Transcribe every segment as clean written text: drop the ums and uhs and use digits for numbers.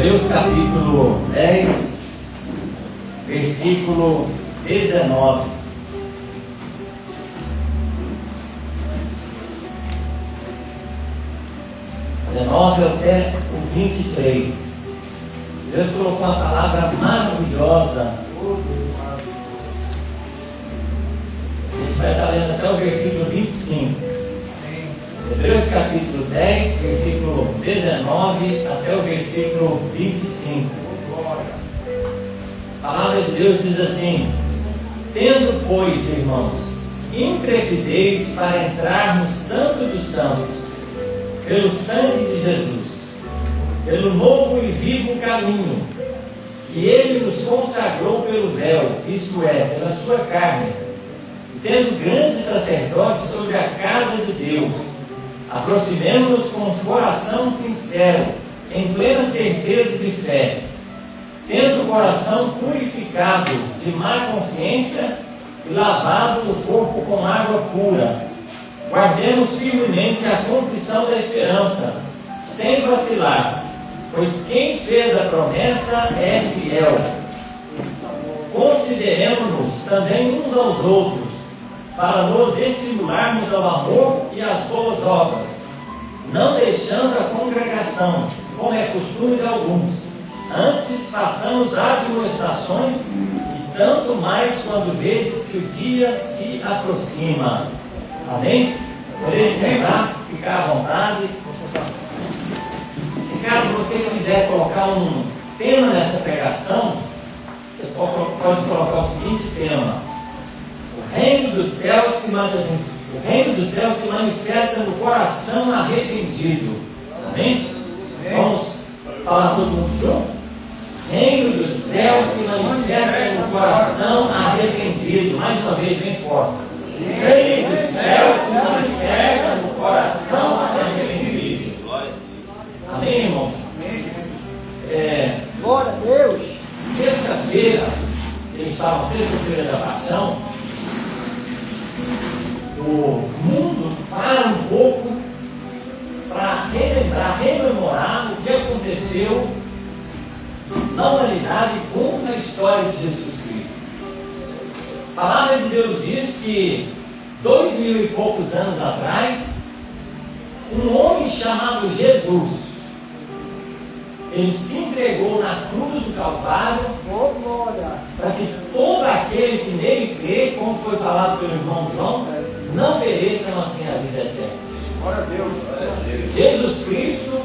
Hebreus capítulo 10, versículo 19. Até o 23. Deus colocou uma palavra maravilhosa. A gente vai estar lendo até o versículo 25. Hebreus capítulo 10, versículo 19 até o versículo 25. A palavra de Deus diz assim: tendo, pois, irmãos, intrepidez para entrar no Santo dos Santos, pelo sangue de Jesus, pelo novo e vivo caminho, que Ele nos consagrou pelo véu, isto é, pela sua carne, e tendo grandes sacerdotes sobre a casa de Deus, aproximemo-nos com o coração sincero, em plena certeza de fé, tendo o coração purificado de má consciência e lavado no corpo com água pura. Guardemos firmemente a confissão da esperança, sem vacilar, pois quem fez a promessa é fiel. Consideremos-nos também uns aos outros, para nos estimularmos ao amor e às boas obras, não deixando a congregação, como é costume de alguns. Antes façamos admoestações, e tanto mais quando vedes que o dia se aproxima. Amém? Podeis sentar, ficar à vontade. Se caso você quiser colocar um tema nessa pregação, você pode colocar o seguinte tema: o reino dos céus se manifesta no coração arrependido. Amém? Vamos falar todo mundo junto? O reino dos céus se manifesta no coração arrependido. Mais uma vez, bem forte. O reino dos céus se manifesta no coração arrependido. Amém, irmão? Glória a Deus. Sexta-feira, eles falam sexta-feira da paixão. O mundo para um pouco para relembrar, rememorar o que aconteceu na humanidade com a história de Jesus Cristo. A palavra de Deus diz que 2000 e poucos anos atrás, um homem chamado Jesus, ele se entregou na cruz do Calvário, para que todo aquele que nele crê, como foi falado pelo irmão João, não pereça, mas tenha a vida eterna. Glória a Deus, glória a Deus. Jesus Cristo,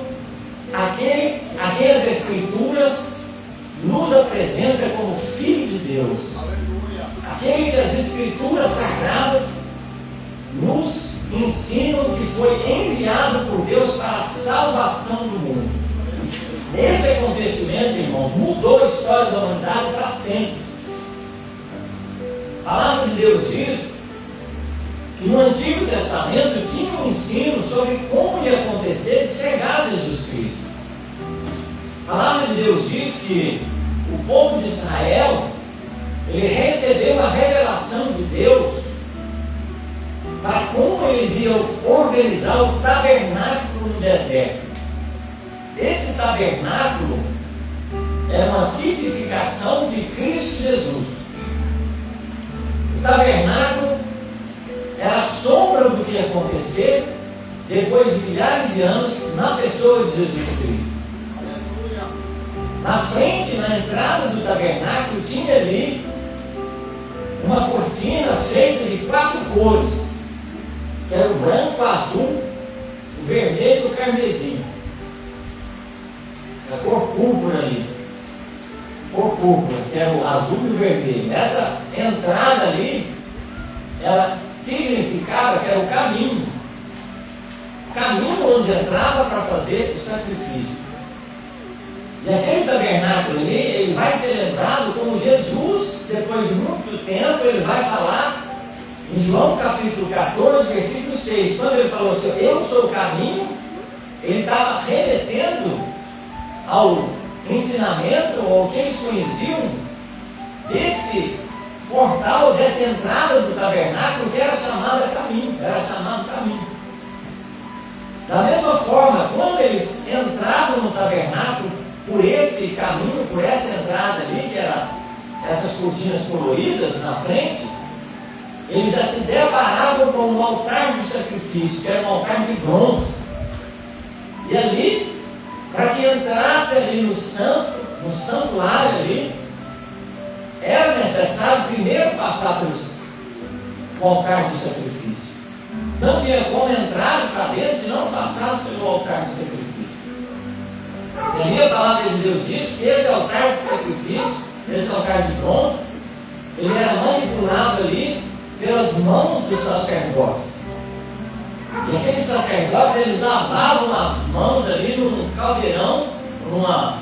aquelas Escrituras nos apresenta como Filho de Deus. Aquele que as Escrituras sagradas nos ensinam que foi enviado por Deus para a salvação do mundo. Esse acontecimento, irmãos, mudou a história da humanidade para sempre. A palavra de Deus diz que no Antigo Testamento tinha um ensino sobre como ia acontecer de chegar a Jesus Cristo. A palavra de Deus diz que o povo de Israel, ele recebeu a revelação de Deus para como eles iam organizar o tabernáculo no deserto. Esse tabernáculo era uma tipificação de Cristo Jesus. O tabernáculo era a sombra do que ia acontecer depois de milhares de anos na pessoa de Jesus Cristo. Na frente, na entrada do tabernáculo, tinha ali uma cortina feita de 4 cores, que era o branco, o azul, o vermelho e o carmesim. A cor púrpura ali, cor púrpura, que era o azul e o vermelho. Essa entrada ali, ela significava que era o caminho onde entrava para fazer o sacrifício. E aquele tabernáculo ali, ele vai ser lembrado como Jesus, depois de muito tempo, ele vai falar em João capítulo 14, versículo 6, quando ele falou assim: eu sou o caminho, ele estava remetendo ao ensinamento, ou ao que eles conheciam, desse portal, dessa entrada do tabernáculo, que era chamado caminho. Da mesma forma, quando eles entravam no tabernáculo, por esse caminho, por essa entrada ali, que era essas cortinas coloridas na frente, eles já se deparavam com o altar do sacrifício, que era um altar de bronze. E ali, para que entrasse ali no santuário ali, era necessário primeiro passar pelo altar do sacrifício. Não tinha como entrar para dentro se não passasse pelo altar do sacrifício. E ali a palavra de Deus diz que esse altar de sacrifício, esse altar de bronze, ele era manipulado ali pelas mãos dos sacerdotes. E aqueles sacerdotes, eles lavavam as mãos ali num caldeirão, numa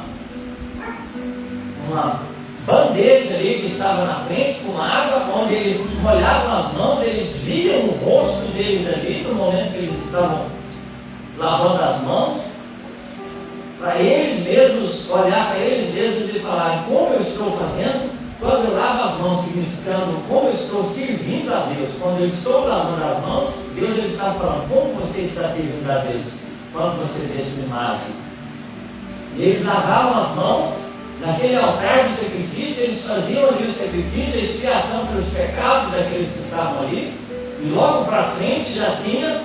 bandeja ali que estava na frente com água, onde eles molhavam as mãos, eles viam o rosto deles ali no momento que eles estavam lavando as mãos, para eles mesmos, olhar para eles mesmos e falarem como eu estou fazendo quando eu lavo as mãos, significando como eu estou servindo a Deus. Quando eu estou lavando as mãos, Deus ele está falando como você está servindo a Deus quando você vê sua imagem. E eles lavavam as mãos naquele altar do sacrifício, eles faziam ali o sacrifício, a expiação pelos pecados daqueles que estavam ali, e logo para frente já tinha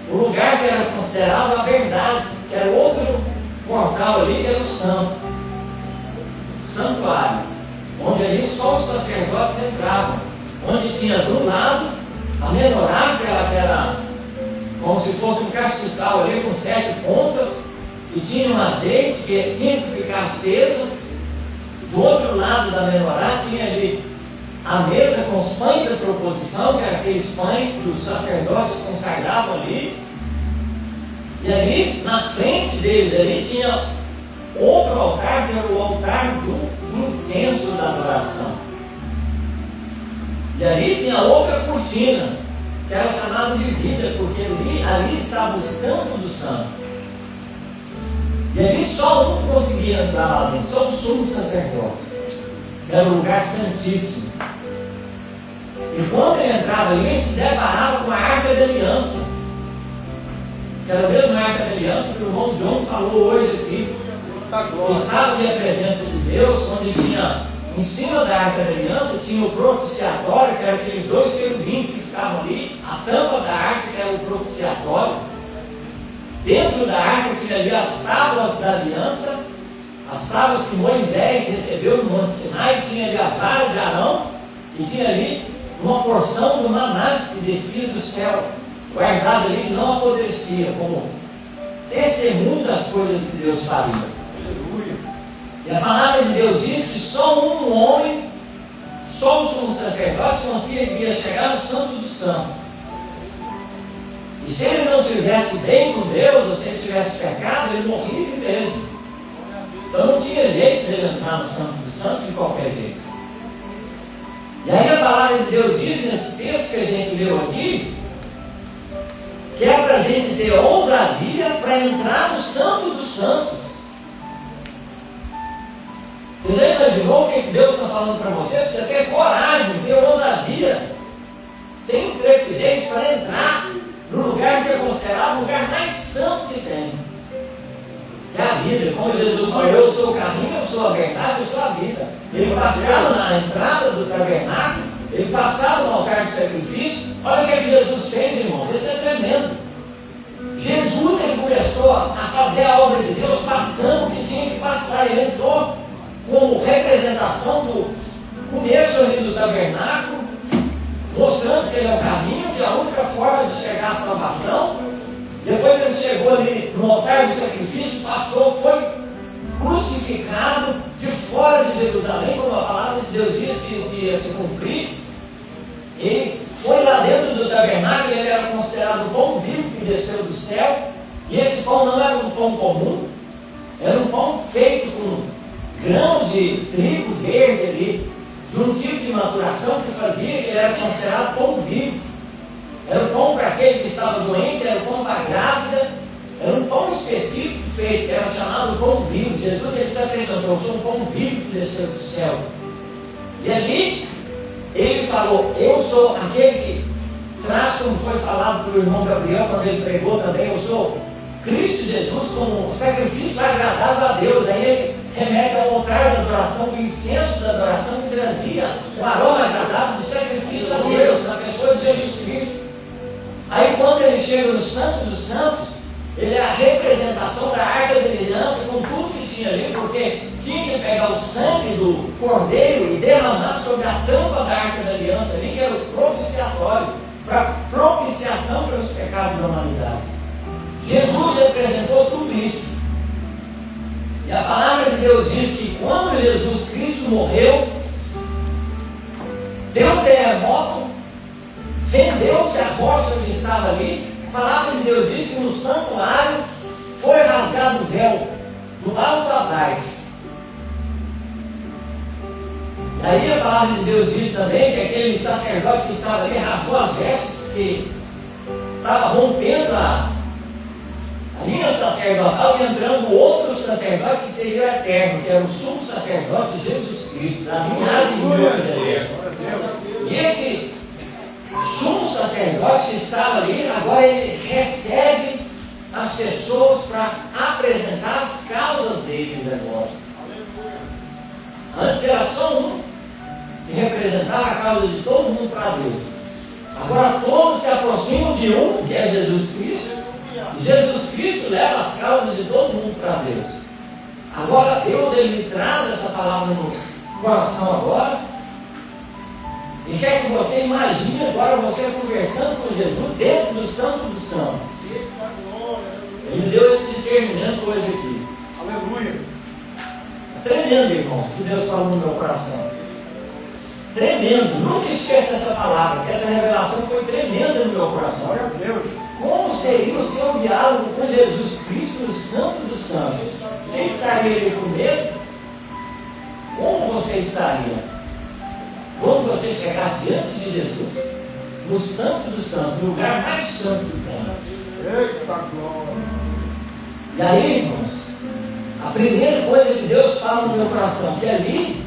o lugar que era considerado a verdade, que era outro portal ali, que era o santuário, onde ali só os sacerdotes entravam, onde tinha do lado a menorá, que era como se fosse um castiçal ali com 7 pontas, e tinha um azeite que tinha que ficar aceso. Do outro lado da menorá tinha ali a mesa com os pães da proposição, que eram aqueles pães que os sacerdotes consagravam ali. E ali, na frente deles, ali tinha outro altar, que era o altar do incenso da adoração. E ali tinha outra cortina, que era chamada de vida, porque ali estava o santo dos santos. E ali só um conseguia entrar lá dentro, só o sumo sacerdote, que era o lugar santíssimo. E quando ele entrava ali, ele se deparava com a Arca da Aliança, que era a mesma Arca da Aliança que o irmão John falou hoje aqui. Estava ali a presença de Deus, onde tinha, em cima da Arca da Aliança, tinha o propiciatório, que eram aqueles 2 querubins que ficavam ali, a tampa da arca, que era o propiciatório. Dentro da arca tinha ali as tábuas da aliança, as tábuas que Moisés recebeu no Monte Sinai, tinha ali a vara de Arão, e tinha ali uma porção do maná que descia do céu, guardado ali, que não apodrecia, como testemunho das coisas que Deus faria. Aleluia. E a palavra de Deus diz que só um homem, só o sumo sacerdote, conseguia chegar no Santo dos Santos. E se ele não estivesse bem com Deus, ou se ele tivesse pecado, ele morria ele mesmo. Então não tinha jeito de ele entrar no Santo dos Santos de qualquer jeito. E aí a palavra de Deus diz nesse texto que a gente leu aqui, que é para a gente ter ousadia para entrar no Santo dos Santos. Você já imaginou o que Deus está falando para você? Para você ter coragem, ter ousadia, ter intrepidez para entrar no lugar que é considerado o lugar mais santo que tem, que é a vida. Como Jesus falou, eu sou o caminho, eu sou a verdade, eu sou a vida. Ele passava na entrada do tabernáculo, ele passava no altar do sacrifício. Olha o que Jesus fez, irmãos, isso é tremendo. Jesus, ele começou a fazer a obra de Deus passando o que tinha que passar. Ele entrou como representação do começo ali do tabernáculo, mostrando que ele é o caminho, que é a única forma de chegar à salvação. Depois ele chegou ali no altar do sacrifício, passou, foi crucificado de fora de Jerusalém, como a palavra de Deus diz que isso ia se cumprir. Ele foi lá dentro do tabernáculo, ele era considerado o pão vivo que desceu do céu, e esse pão não era um pão comum, era um pão feito com grãos de trigo verde ali, de um tipo de maturação que fazia que ele era considerado pão vivo. Era um pão para aquele que estava doente, era um pão para a grávida, era um pão específico feito, que era chamado pão vivo. Jesus ele se apresentou, eu sou um pão vivo que desceu do céu. E ali ele falou, eu sou aquele que traz, como foi falado pelo irmão Gabriel quando ele pregou também, eu sou Cristo Jesus como um sacrifício agradável a Deus. Aí ele altar da adoração, do incenso da adoração que trazia o aroma agradável do sacrifício a Deus, na pessoa de Jesus Cristo. Aí quando ele chega no Santo dos Santos, ele é a representação da Arca da Aliança com tudo que tinha ali, porque tinha que pegar o sangue do cordeiro e derramar sobre a tampa da Arca da Aliança ali, que era o propiciatório, para propiciação pelos pecados da humanidade. Jesus representou tudo isso. E a palavra de Deus diz que quando Jesus Cristo morreu, deu um terremoto, fendeu-se a rocha que estava ali. A palavra de Deus diz que no santuário foi rasgado o véu, do alto a baixo. E aí a palavra de Deus diz também que aquele sacerdote que estava ali rasgou as vestes, que estava rompendo a linha sacerdotal e entrando outro sacerdote que seria o eterno, que era o sumo sacerdote Jesus Cristo, da linhagem de Melquisedeque. E esse sumo sacerdote que estava ali, agora ele recebe as pessoas para apresentar as causas deles agora. Antes era só um que representava a causa de todo mundo para Deus. Agora todos se aproximam de um, que é Jesus Cristo. E Jesus Cristo leva as causas de todo mundo para Deus. Agora Deus ele me traz essa palavra no coração agora. E quer que você imagine agora você conversando com Jesus dentro do Santo dos Santos. Ele me deu esse discernimento hoje aqui. Aleluia. É tremendo, irmãos, que Deus falou no meu coração. Tremendo. Nunca esqueça essa palavra, porque essa revelação foi tremenda no meu coração. Glória a Deus. Como seria o seu diálogo com Jesus Cristo, o Santo dos Santos? Você estaria ali com medo? Como você estaria? Quando você chegasse diante de Jesus, no Santo dos Santos, no lugar mais santo que tem. Eita glória. E aí, irmãos, a primeira coisa que Deus fala no meu coração, que ali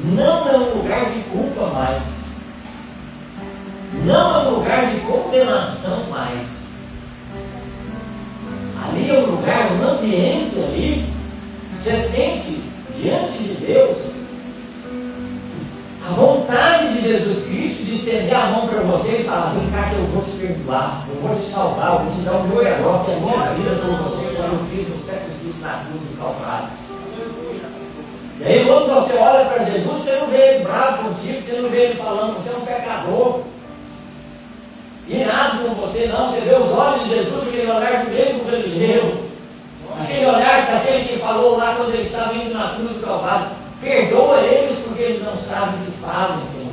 não é um lugar de culpa mais. Não é um lugar de condenação mais. Ali é um lugar, um ambiente ali, você sente diante de Deus a vontade de Jesus Cristo de estender a mão para você e falar: vem cá que eu vou te perdoar, eu vou te salvar, eu vou te dar o meu herói, que é a minha vida por você, quando eu fiz um sacrifício na cruz do Calvário. E aí quando você olha para Jesus, você não vê ele bravo contigo, você não vê ele falando: você é um pecador, irado com você, não. Você vê os olhos de Jesus, aquele olhar de meio brasileiro, aquele olhar daquele que falou lá quando ele estava indo na cruz do Calvário: perdoa eles porque eles não sabem o que fazem, Senhor.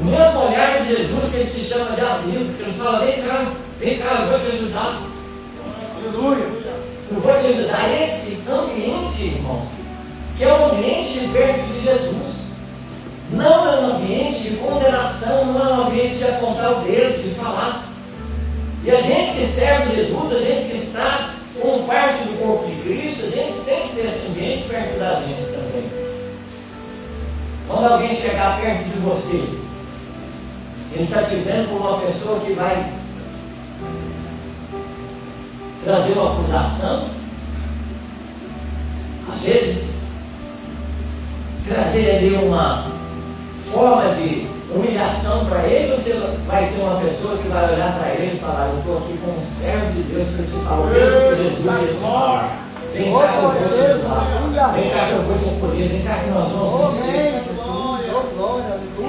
O mesmo olhar de Jesus que ele se chama de amigo, porque ele fala: vem cá, eu vou te ajudar. Aleluia. Eu vou te ajudar. Esse ambiente, irmãos, que é um ambiente de perto de Jesus, não é um ambiente de condenação, não é um ambiente de apontar o dedo, de falar. E a gente que serve Jesus, a gente que está como parte do corpo de Cristo, a gente tem que ter esse ambiente perto da gente também. Quando alguém chegar perto de você, ele está te vendo como uma pessoa que vai trazer uma acusação, às vezes trazer ali uma forma de humilhação para ele, você vai ser uma pessoa que vai olhar para ele e falar: eu estou aqui como um servo de Deus que eu te falo, mesmo que Jesus ele te fala. Vem cá que eu vou te ajudar, vem cá que eu vou te acolher, vem cá que nós vamos vencer.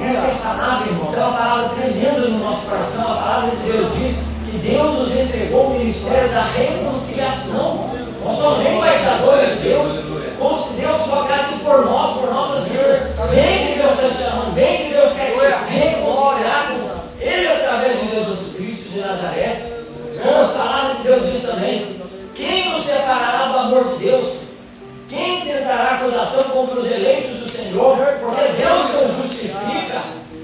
Essa é a palavra, irmãos, é uma palavra tremenda no nosso coração. A palavra de Deus diz que Deus nos entregou o ministério da reconciliação. Nós somos embaixadores de Deus, como se Deus rogasse por nós, por nossas vidas. Vem que Deus está te chamando, vem que Deus quer te reconciliar com Ele através de Jesus Cristo de Nazaré. Como as palavras de Deus diz também: quem nos separará do amor de Deus? Quem tentará acusação contra os eleitos do Senhor? Porque Deus que nos justifica.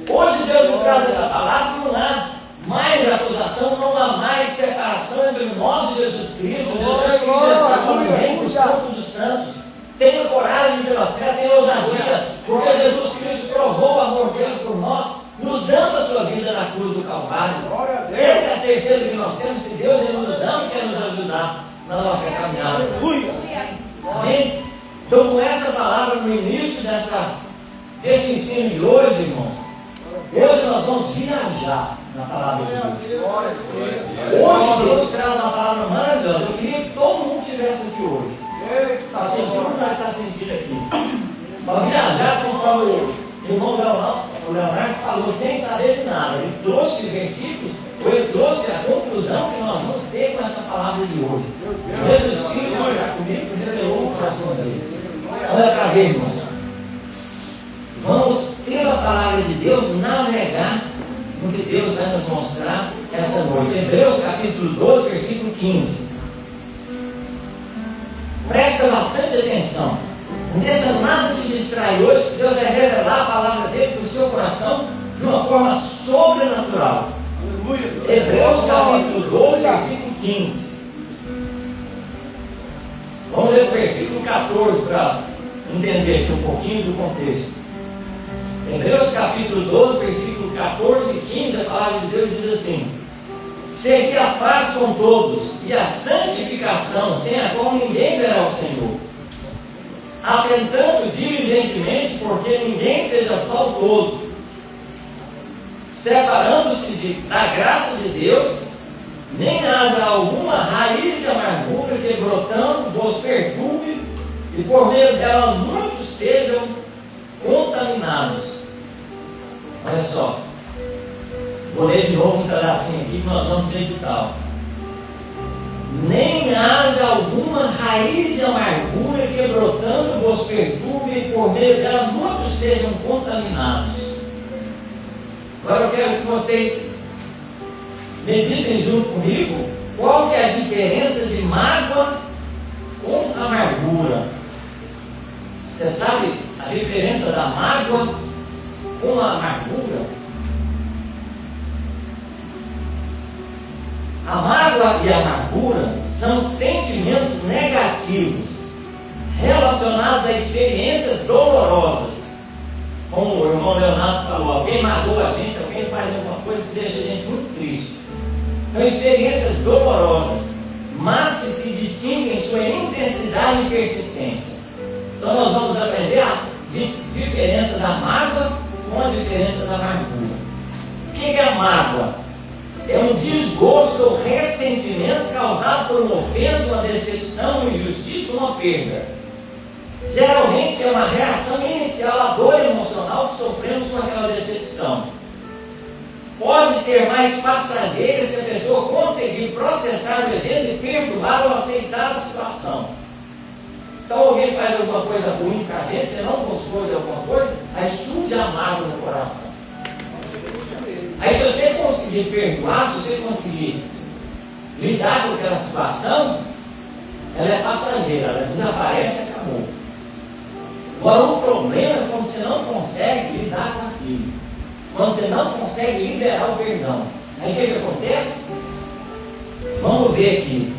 Hoje Deus nos traz essa palavra: não há mais acusação, não há mais separação entre nós e Jesus Cristo. Jesus Cristo está como Rei do Santo dos Santos. Tenha coragem pela fé, tenha ousadia, porque Jesus Cristo provou o amor dele por nós, nos dando a sua vida na cruz do Calvário. Essa é a certeza que nós temos, que Deus ele nos ama e quer nos ajudar na nossa caminhada. Amém? Então, com essa palavra no início desse ensino de hoje, irmãos, hoje nós vamos viajar na palavra de Deus. Hoje Deus traz uma palavra maravilhosa. Eu queria que todo mundo estivesse aqui hoje. Está sentindo o que nós estamos sentindo aqui? Para viajar, conforme o irmão Leonardo falou, sem saber de nada. Ele trouxe versículos, ou ele trouxe a conclusão que nós vamos ter com essa palavra de hoje. Jesus Espírito, já comigo, revelou o coração dele. Olha para ver, irmãos. Vamos, pela palavra de Deus, navegar no que Deus vai nos mostrar essa noite. Hebreus capítulo 12, versículo 15. Presta bastante atenção. Não deixa nada te distrair hoje. Deus vai revelar a palavra dele para o seu coração de uma forma sobrenatural. Hebreus capítulo 12, versículo 15. Vamos ler o versículo 14 para entender aqui um pouquinho do contexto. Hebreus capítulo 12, versículo 14 e 15, a palavra de Deus diz assim: segui a paz com todos e a santificação, sem a qual ninguém verá o Senhor, atentando diligentemente, porque ninguém seja faltoso, separando-se da graça de Deus, nem haja alguma raiz de amargura que brotando vos perturbe, e por meio dela muitos sejam contaminados. Olha só, vou ler de novo um pedacinho aqui que nós vamos meditar. Nem haja alguma raiz de amargura que brotando vos perturbe, e por meio dela muitos sejam contaminados. Agora eu quero que vocês meditem junto comigo qual que é a diferença de mágoa com amargura. Você sabe a diferença da mágoa com a amargura? A mágoa e a amargura são sentimentos negativos relacionados a experiências dolorosas. Como o irmão Leonardo falou, alguém magoou a gente, alguém faz alguma coisa que deixa a gente muito triste. São experiências dolorosas, mas que se distinguem em sua intensidade e persistência. Então nós vamos aprender a diferença da mágoa com a diferença da amargura. O que é a mágoa? É um desgosto ou ressentimento causado por uma ofensa, uma decepção, uma injustiça ou uma perda. Geralmente é uma reação inicial à dor emocional que sofremos com aquela decepção. Pode ser mais passageira se a pessoa conseguir processar o evento e perdoar ou aceitar a situação. Então alguém faz alguma coisa ruim com a gente, você não gostou de alguma coisa, aí surge a mágoa no coração. Aí se você conseguir perdoar, se você conseguir lidar com aquela situação, ela é passageira, ela desaparece e acabou. Agora o problema é quando você não consegue lidar com aquilo, quando você não consegue liberar o perdão. Aí o que acontece? Vamos ver aqui.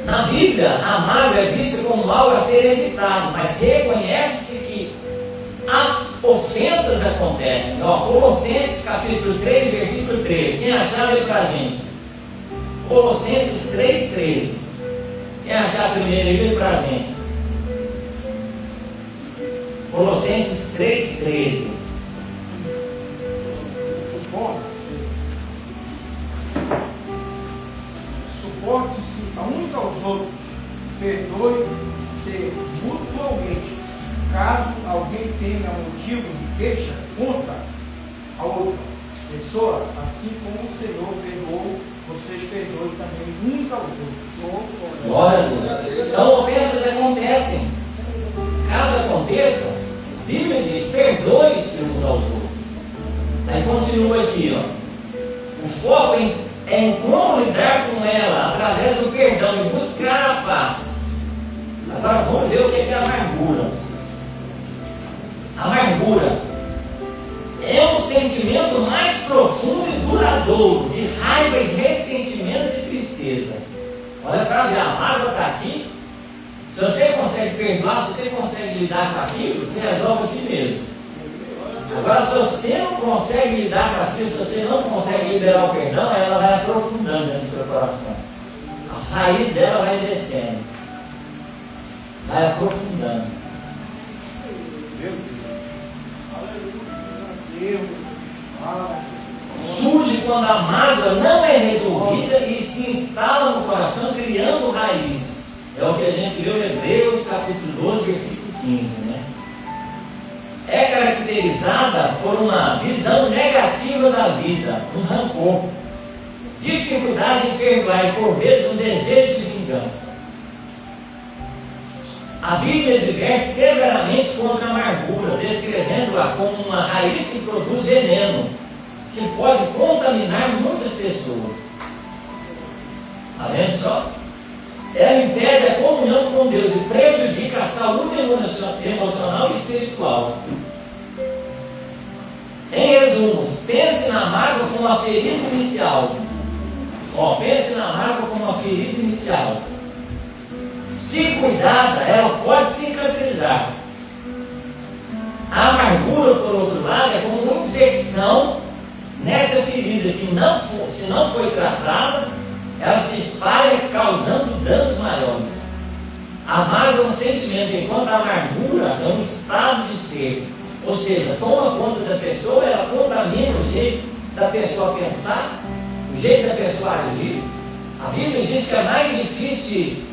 Na Bíblia, a mágoa é vista como algo a ser evitado, mas reconhece-se que as ofensas acontecem. Colossenses capítulo 3, versículo 13. Quem achar, lê para a gente. Colossenses 3, 13. Quem achar primeiro, lê para a gente. Colossenses 3, 13. Suporte-se a uns aos outros, perdoe-se mutualmente, caso alguém tenha motivo de queixa contra a outra pessoa, assim como o Senhor perdoou, vocês perdoem também uns aos outros. Glória a Deus. Então ofensas acontecem. Caso aconteça, a Bíblia diz: perdoe-se uns aos outros. Aí continua aqui, ó. O foco é em como lidar com ela através do perdão e buscar a paz. Agora vamos ver o que é a amargura. A amargura é um sentimento mais profundo e duradouro de raiva e ressentimento e tristeza. Olha para ver, a mágoa está aqui. Se você consegue perdoar, se você consegue lidar com aquilo, você resolve aqui mesmo. Agora, se você não consegue lidar com aquilo, se você não consegue liberar o perdão, ela vai aprofundando dentro do seu coração. A As raízes dela vai descendo, vai aprofundando. Surge quando a mágoa não é resolvida e se instala no coração, criando raízes. É o que a gente leu em Hebreus capítulo 12, versículo 15, né? É caracterizada por uma visão negativa da vida, um rancor, dificuldade em perdoar e por vezes um desejo de vingança. A Bíblia adverte severamente contra a amargura, descrevendo-a como uma raiz que produz veneno, que pode contaminar muitas pessoas. Está vendo só? Ela impede a comunhão com Deus e prejudica a saúde emocional e espiritual. Em resumo, pense na mágoa como uma ferida inicial. Pense na mágoa como uma ferida inicial. Se cuidada, ela pode cicatrizar. A amargura, por outro lado, é como uma infecção nessa ferida que, se não foi tratada, ela se espalha causando danos maiores. A mágoa é um sentimento, enquanto a amargura é um estado de ser. Ou seja, toma conta da pessoa, ela contamina o jeito da pessoa pensar, o jeito da pessoa agir. A Bíblia diz que é mais difícil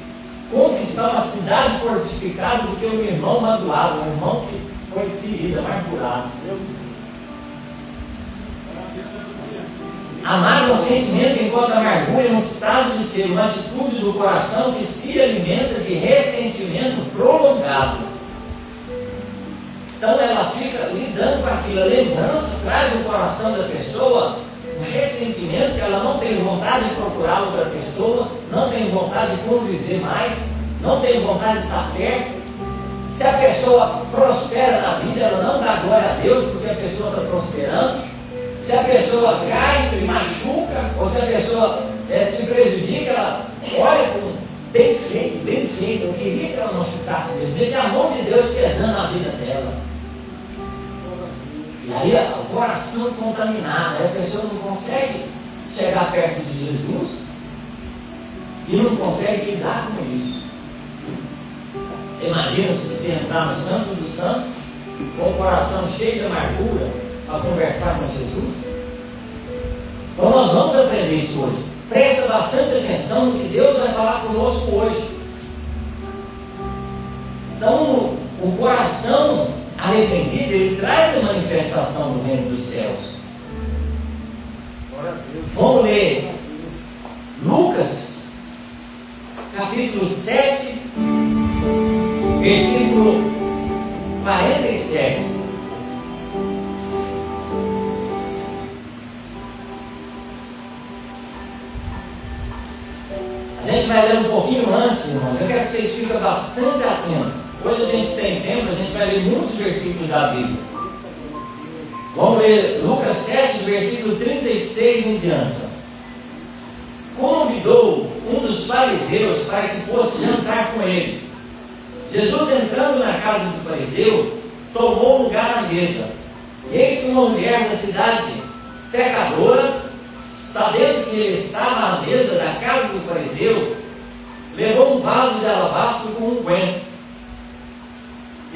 conquistar uma cidade fortificada do que um irmão magoado, um irmão que foi ferido, amargurado. A mágoa é um sentimento, enquanto a amargura é um estado de ser, uma atitude do coração que se alimenta de ressentimento prolongado. Então ela fica lidando com aquilo, a lembrança traz no coração da pessoa um ressentimento que ela não tem vontade de procurar outra pessoa, não tem vontade de conviver mais, não tem vontade de estar perto. Se a pessoa prospera na vida, ela não dá glória a Deus porque a pessoa está prosperando. Se a pessoa cai e machuca, ou se a pessoa se prejudica, ela olha com bem feito, eu queria que ela não machucasse Deus. Esse amor de Deus pesando na vida dela. E aí o coração contaminado, aí a pessoa não consegue chegar perto de Jesus e não consegue lidar com isso. Imagina se você entrar no Santo dos Santos com o coração cheio de amargura para conversar com Jesus. Então nós vamos aprender isso hoje. Presta bastante atenção no que Deus vai falar conosco hoje. Então o coração arrependido, ele traz a manifestação do reino dos céus. Vamos ler Lucas capítulo 7, versículo 47. A gente vai ler um pouquinho antes, irmãos. Eu quero que vocês fiquem bastante atentos. Hoje a gente tem tempo, a gente vai ler muitos versículos da Bíblia. Vamos ler Lucas 7, versículo 36 em diante. Convidou um dos fariseus para que fosse jantar com ele. Jesus, entrando na casa do fariseu, tomou lugar à mesa. Eis que uma mulher da cidade pecadora, sabendo que ele estava à mesa da casa do fariseu, levou um vaso de alabastro com unguento.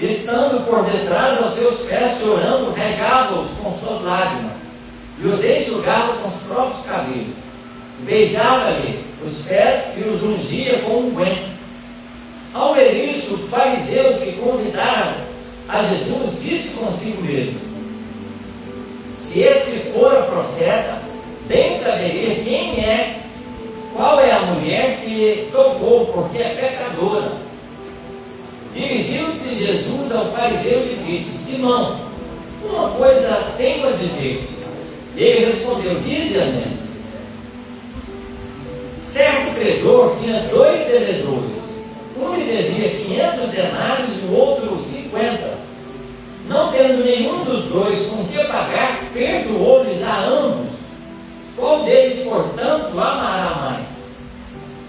Estando por detrás aos seus pés, chorando, regava-os com suas lágrimas, e os enxugava com os próprios cabelos. Beijava-lhe os pés e os ungia com unguento. Ao ver isso, o fariseu que convidara a Jesus disse consigo mesmo: se este fora profeta, bem saberia quem é, qual é a mulher que lhe tocou, porque é pecadora. Dirigiu-se Jesus ao fariseu e lhe disse: Simão, uma coisa tenho a dizer-te. Ele respondeu: dize-a mesmo. Certo credor tinha 2 devedores. Um lhe devia 500 denários e o outro 50. Não tendo nenhum dos dois com que pagar, perdoou-lhes a ambos. Qual deles, portanto, amará mais?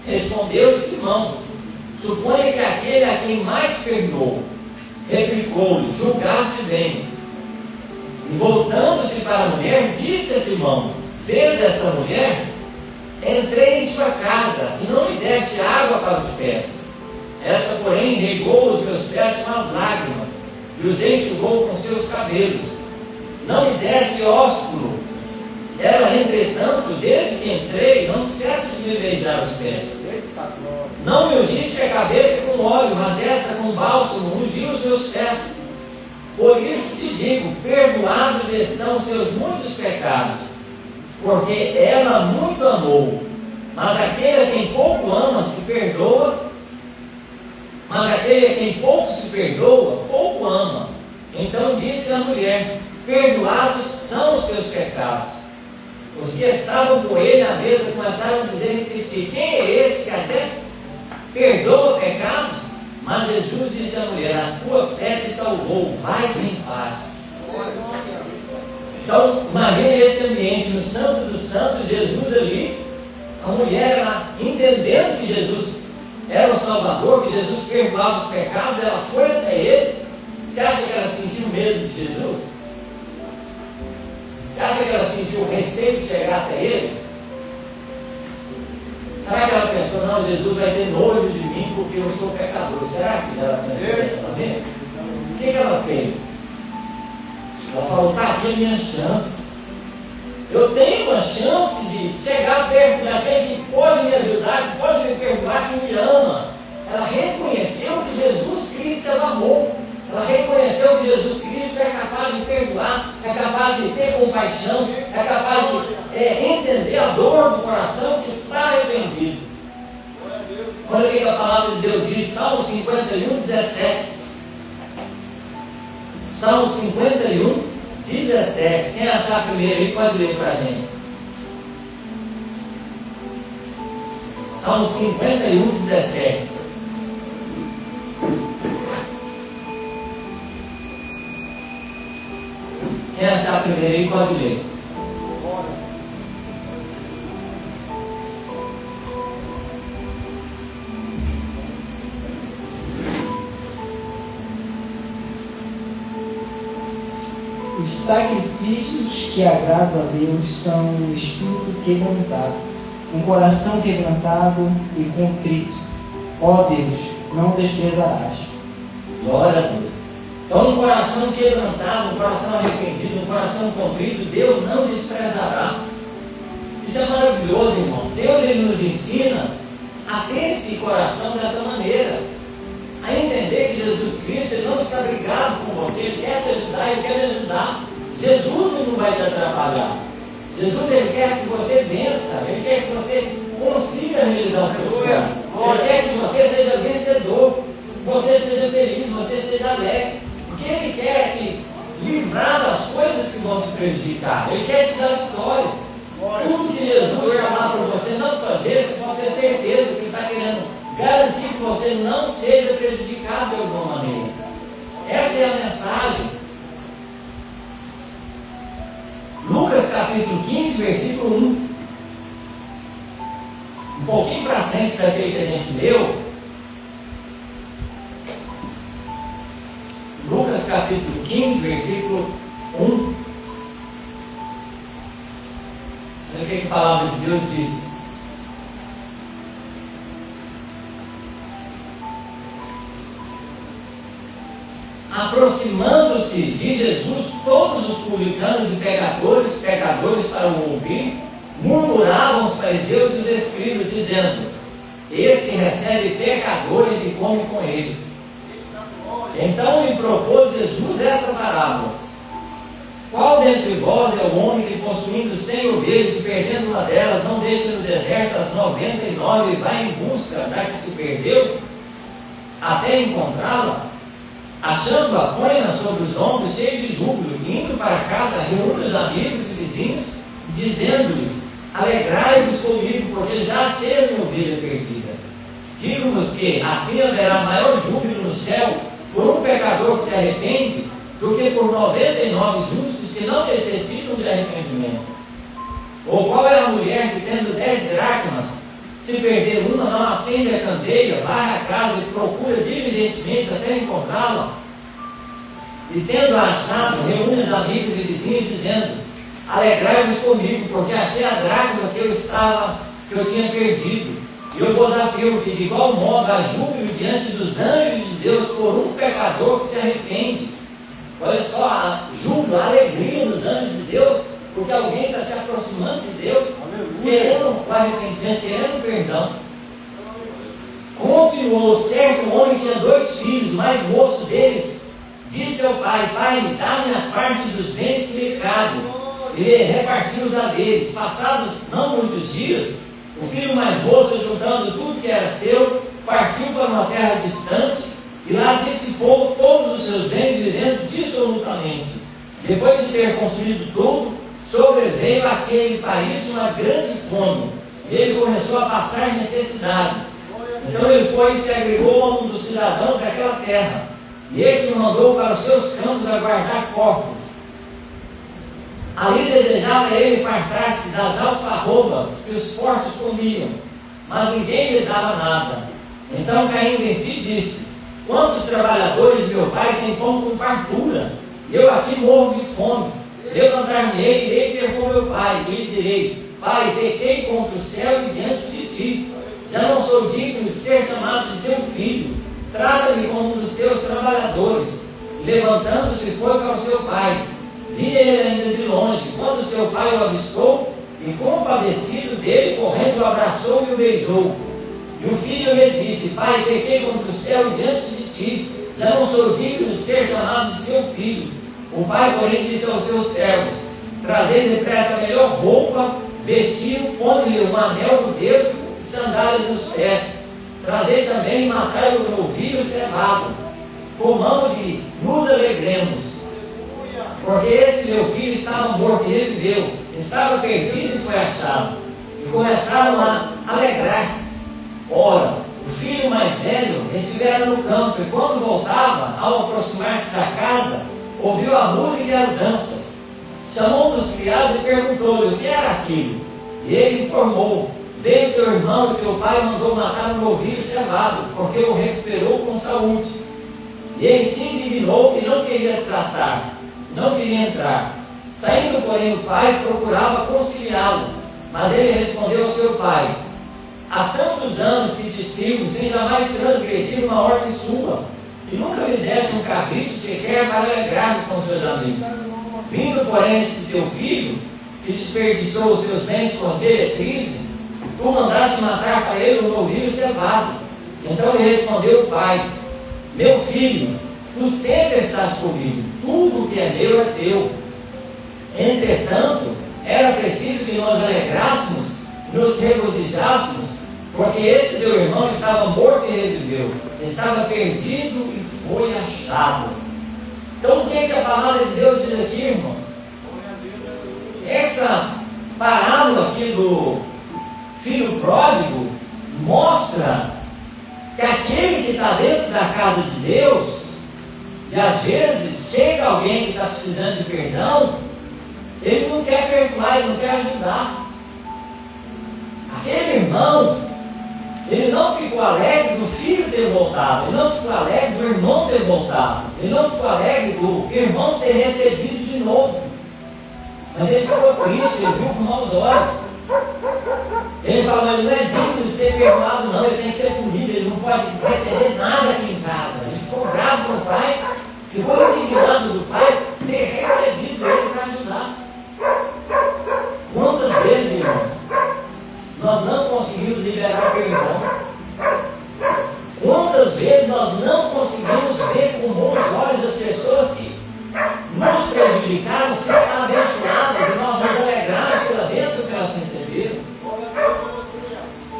Respondeu-lhe Simão: suponha que aquele a quem mais perdoou. Replicou-lhe: julgaste bem. E voltando-se para a mulher, disse a Simão: vês esta mulher? entrei em sua casa e não me deste água para os pés. Esta, porém, regou os meus pés com as lágrimas e os enxugou com seus cabelos. Não me deste ósculo. Ela, entretanto, desde que entrei, não cessa de me beijar os pés. Não me ungiste a cabeça com óleo, mas esta com bálsamo ungiu os meus pés. Por isso te digo, perdoados lhe são seus muitos pecados, porque ela muito amou. Mas aquele a quem pouco ama se perdoa, pouco ama. Então disse a mulher: perdoados são os seus pecados. Os que estavam com ele à mesa começaram a dizer entre si: quem é esse que até perdoa pecados? Mas Jesus disse à mulher: a tua fé te salvou, vai-te em paz. Então, imagine esse ambiente no Santo dos Santos, Jesus ali, a mulher, ela, entendendo que Jesus era o Salvador, que Jesus perdoava os pecados, ela foi até ele. Você acha que ela sentiu medo de Jesus? Você acha que ela sentiu receio de chegar até ele? Será que ela pensou: não, Jesus vai ter nojo de mim porque eu sou pecador? Será que ela pensou dessa maneira? O que ela fez? Ela falou: está aqui a minha chance. Eu tenho uma chance de chegar perto daquele que pode me ajudar, que pode me perdoar, que me ama. Ela reconheceu que Jesus Cristo ela amou. Ela reconheceu que Jesus Cristo é capaz de perdoar, é capaz de ter compaixão, é capaz de entender a dor do coração que está arrependido. Olha o que a palavra de Deus diz, Salmo 51, 17. Salmo 51, 17. Quem achar primeiro aí pode ler para a gente. Salmo 51, 17. Quem achar primeiro aí pode ler. Os sacrifícios que agradam a Deus são um espírito quebrantado, um coração quebrantado e contrito. Ó Deus, não desprezarás. Glória a Deus. Então, um coração quebrantado, um coração arrependido, um coração contrito, Deus não desprezará. Isso é maravilhoso, irmão. Deus, Ele nos ensina a ter esse coração dessa maneira, a entender que Jesus Cristo, Ele não está brigado com você, Ele quer te ajudar, Ele quer me ajudar. Jesus, Ele não vai te atrapalhar. Jesus, Ele quer que você vença, Ele quer que você consiga realizar o seu sonho. Ele quer que você seja vencedor, você seja feliz, você seja alegre. Porque Ele quer te livrar das coisas que vão te prejudicar. Ele quer te dar vitória. Tudo que Jesus falar para você não fazer, você pode ter certeza que Ele está querendo garantir que você não seja prejudicado de alguma maneira. Essa é a mensagem. Lucas capítulo 15, versículo 1. Um pouquinho para frente daquele que a gente leu. Lucas capítulo 15, versículo 1. Olha o que a palavra de Deus diz. Aproximando-se de Jesus, todos os publicanos e pecadores para o ouvir, murmuravam os fariseus e os escribas, dizendo: esse recebe pecadores e come com eles. Então lhe propôs Jesus essa parábola: qual dentre vós é o homem que, possuindo 100 ovelhas e perdendo uma delas, não deixa no deserto as 99 e vai em busca da que se perdeu, até encontrá-la? Achando-a, põe-na sobre os ombros, cheio de júbilo, e indo para casa, reúne os amigos e vizinhos, dizendo-lhes: alegrai-vos comigo, porque já achei a minha ovelha perdida. Digo-vos que assim haverá maior júbilo no céu por um pecador que se arrepende, do que por 99 justos que não necessitam de arrependimento. Ou qual é a mulher que, tendo 10 dracmas, se perder uma, não acende a candeia, varre a casa e procura diligentemente até encontrá-la? E tendo-a achado, reúne os amigos e vizinhos, dizendo: alegrai-vos comigo, porque achei a dracma que eu estava que eu tinha perdido. E eu vos afirmo que de igual modo há júbilo diante dos anjos de Deus por um pecador que se arrepende. Olha só, a júbilo, a alegria dos anjos de Deus, porque alguém está se aproximando de Deus, querendo o arrependimento, querendo perdão. Continuou: certo homem tinha 2 filhos, o mais moço deles disse ao pai: pai, me dá minha parte dos bens que me cabem. Ele repartiu os haveres. Passados não muitos dias, o filho mais moço, juntando tudo que era seu, partiu para uma terra distante e lá dissipou todos os seus bens, vivendo dissolutamente. Depois de ter consumido tudo, sobreveio àquele país uma grande fome. Ele começou a passar necessidade. Então ele foi e se agregou a um dos cidadãos daquela terra, e este o mandou para os seus campos a guardar corpos. Ali desejava ele fartar-se das alfarrobas que os porcos comiam, mas ninguém lhe dava nada. Então, caindo em si, disse: quantos trabalhadores meu pai têm pão com fartura, e eu aqui morro de fome. Levantar-me-ei, irei ter com meu pai, e lhe direi: pai, pequei contra o céu e diante de ti. Já não sou digno de ser chamado de teu filho. Trata-me como um dos teus trabalhadores. Levantando-se, foi para o seu pai. Via ele ainda de longe, quando seu pai o avistou, e compadecido dele, correndo, o abraçou e o beijou. E o filho lhe disse: pai, pequei contra o céu e diante de ti. Já não sou digno de ser chamado de seu filho. O pai, porém, disse aos seus servos: trazei depressa a melhor roupa, vestiu, ponde-lhe um anel no dedo, sandálias nos pés. Trazei também e matai o novilho cevado. Comamos e nos alegremos. Porque esse meu filho estava morto e reviveu, estava perdido e foi achado. E começaram a alegrar-se. Ora, o filho mais velho estivera no campo, e quando voltava, ao aproximar-se da casa, ouviu a música e as danças. Chamou um dos criados e perguntou-lhe o que era aquilo. E ele informou: veio teu irmão e teu pai mandou matar um novilho cevado, porque o recuperou com saúde. E ele se indignou e não queria tratar, não queria entrar. Saindo, porém, o pai procurava conciliá-lo, mas ele respondeu ao seu pai: há tantos anos que te sirvo, sem jamais transgredir uma ordem sua, e nunca me deste um cabrito sequer para alegrar-me com os meus amigos. Vindo, porém, esse teu filho, que desperdiçou os seus bens com as meretrizes, tu mandaste matar para ele um novilho cevado. Então lhe respondeu o pai: meu filho, tu sempre estás comigo, tudo o que é meu é teu. Entretanto, era preciso que nos alegrássemos, nos regozijássemos, porque esse teu irmão estava morto e reviveu, estava perdido e foi achado. Então, o que é que a palavra de Deus diz aqui, irmão? Essa parábola aqui do filho pródigo mostra que aquele que está dentro da casa de Deus, e às vezes chega alguém que está precisando de perdão, ele não quer perdoar, ele não quer ajudar. Aquele irmão, ele não ficou alegre do filho ter voltado, ele não ficou alegre do irmão ter voltado, ele não ficou alegre do irmão ser recebido de novo. Mas ele ficou triste, ele viu com maus olhos. Ele falou: ele não é digno de ser perdoado, não, ele tem que ser punido, ele não pode receber nada aqui em casa. Ele ficou bravo com o pai, ficou indignado do pai ter recebido ele para ajudar. Quantas vezes, irmãos, nós não conseguimos liberar perdão? Quantas vezes nós não conseguimos ver com bons olhos as pessoas que nos prejudicaram serem abençoadas e nós nos alegramos pela bênção que elas receberam?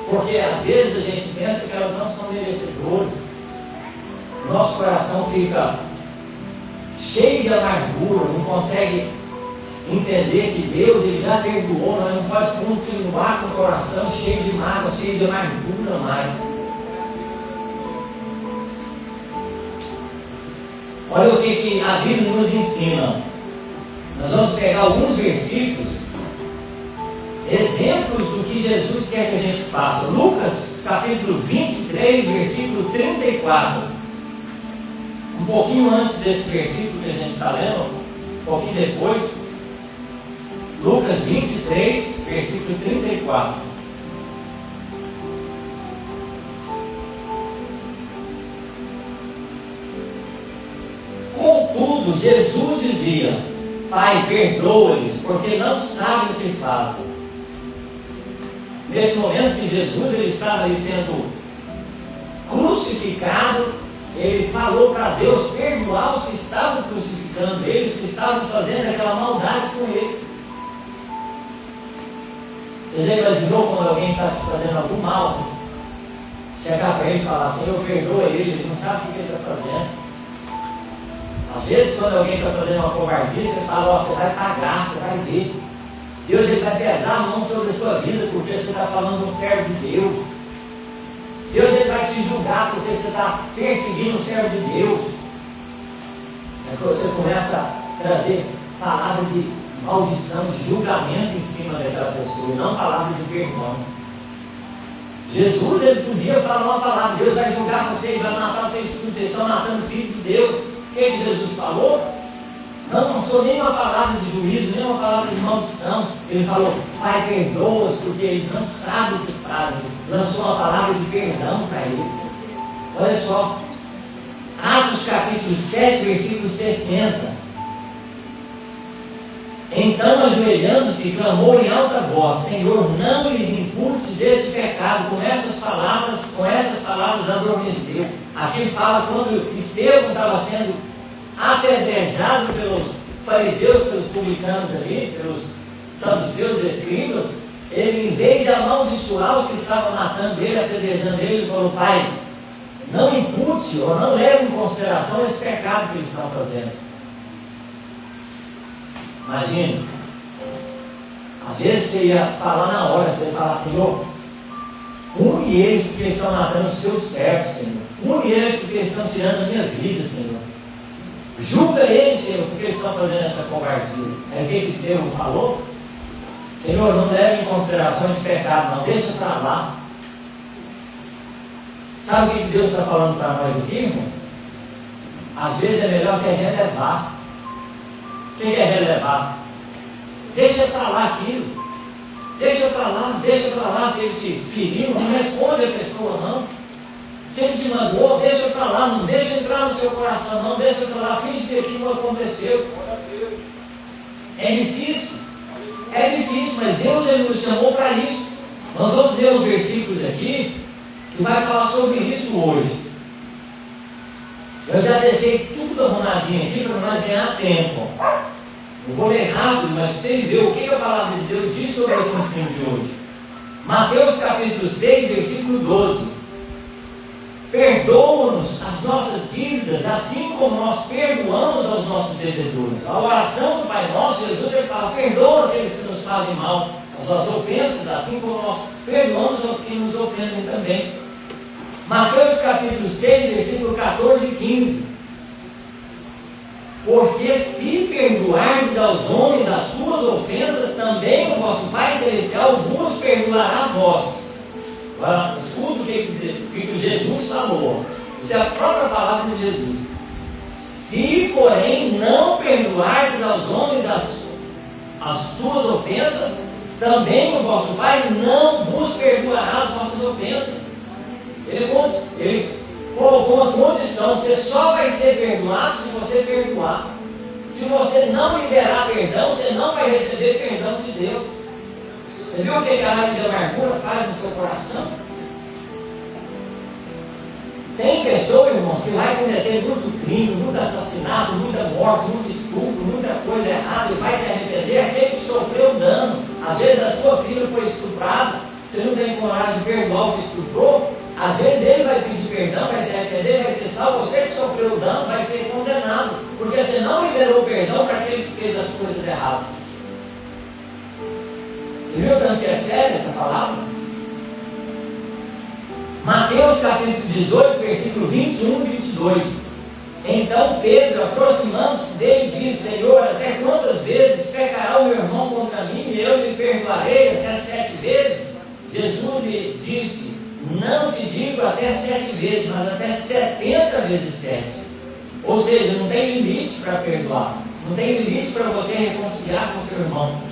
Porque às vezes a gente pensa que elas não são merecedoras. Nosso coração fica cheio de amargura, não consegue entender que Deus ele já perdoou, nós não pode continuar com o coração cheio de mágoa, cheio de amargura mais. Olha o que a Bíblia nos ensina. Nós vamos pegar alguns versículos, exemplos do que Jesus quer que a gente faça. Lucas capítulo 23, versículo 34. Um pouquinho antes desse versículo que a gente está lendo, um pouquinho depois. Lucas 23, versículo 34. Contudo, Jesus dizia: Pai, perdoa-lhes, porque não sabem o que fazem. Nesse momento que Jesus ele estava ali sendo crucificado, ele falou para Deus perdoar os que estavam crucificando ele, os que estavam fazendo aquela maldade com ele. Você já imaginou quando alguém está te fazendo algum mal, assim, chegar para ele e falar: Senhor, perdoa ele não sabe o que ele está fazendo? Às vezes, quando alguém está fazendo uma covardia, você fala: você vai pagar, você vai ver. Deus ele vai pesar a mão sobre a sua vida porque você está falando um servo de Deus. Deus ele vai te julgar porque você está perseguindo um servo de Deus. É que você começa a trazer palavras de maldição, de julgamento em cima daquela pessoa, e não palavras de perdão. Jesus ele podia falar uma palavra: Deus vai julgar vocês, vai matar vocês tudo, vocês estão matando o Filho de Deus. O que Jesus falou? Não sou nem uma palavra de juízo, nem uma palavra de maldição. Ele falou: Pai, perdoa-os, porque eles não sabem o que fazem. Lançou uma palavra de perdão para eles. Olha só, Atos capítulo 7, versículo 60. Então, ajoelhando-se, clamou em alta voz: Senhor, não lhes imputes esse pecado. Com essas palavras adormeceu. Aqui fala quando Estevão estava sendo apedrejado pelos fariseus, pelos publicanos ali, pelos saduceus escribas. Ele, em vez de amaldiçoar os que estavam matando ele, apedrejando ele, falou: Pai, não impute ou não leve em consideração esse pecado que eles estão fazendo. Imagina, às vezes você ia falar na hora, você ia falar: Senhor, une eles porque eles estão matando os seus servos, Senhor. Une eles porque eles estão tirando a minha vida, Senhor. Julga eles, Senhor, porque eles estão fazendo essa covardia. É o que Estevão falou? Senhor, não leve em consideração esse pecado, não, deixa para lá. Sabe o que Deus está falando para nós aqui, irmão? Às vezes é melhor você relevar. O que é relevar? Deixa para lá aquilo. Deixa para lá. Se ele te feriu, não responde a pessoa, não. Se ele te magoou, deixa para lá, não deixa entrar no seu coração, não, deixa para lá, finge que aquilo não aconteceu. É difícil, mas Deus ele nos chamou para isso. Nós vamos ler os versículos aqui, que vai falar sobre isso hoje. Eu já deixei tudo arrumadinho aqui para nós ganhar tempo. Eu vou ler rápido, mas para vocês verem o que a palavra de Deus diz sobre esse ensino de hoje. Mateus capítulo 6, versículo 12. Perdoa-nos as nossas dívidas, assim como nós perdoamos aos nossos devedores. A oração do Pai Nosso, Jesus ele fala: perdoa aqueles que nos fazem mal, as suas ofensas, assim como nós perdoamos aos que nos ofendem também. Mateus capítulo 6, versículo 14 e 15. Porque se perdoardes aos homens as suas ofensas, também o vosso Pai Celestial vos perdoará a vós. Agora, escuta o que Jesus falou. Isso é a própria palavra de Jesus. Se, porém, não perdoardes aos homens as suas ofensas, também o vosso Pai não vos perdoará as vossas ofensas. Ele colocou uma condição: você só vai ser perdoado se você perdoar. Se você não liberar perdão, você não vai receber perdão de Deus. Você viu o que a raiz de amargura faz no seu coração? Tem pessoa, irmão, que vai cometer muito crime, muito assassinato, muita morte, muito estupro, muita coisa errada, e vai se arrepender. Aquele que sofreu dano, às vezes a sua filha foi estuprada, você não tem coragem de perdoar o que estuprou, às vezes ele vai pedir perdão, vai se arrepender, vai ser salvo. Você que sofreu dano vai ser condenado, porque você não liberou perdão para aquele que fez as coisas erradas. Você viu tanto que é sério essa palavra? Mateus capítulo 18, versículo 21 e 22. Então Pedro, aproximando-se dele, disse: Senhor, até quantas vezes pecará o meu irmão contra mim e eu lhe perdoarei? Até 7 vezes? Jesus lhe disse: não te digo até 7 vezes, mas até 70 vezes 7. Ou seja, não tem limite para perdoar, não tem limite para você reconciliar com seu irmão.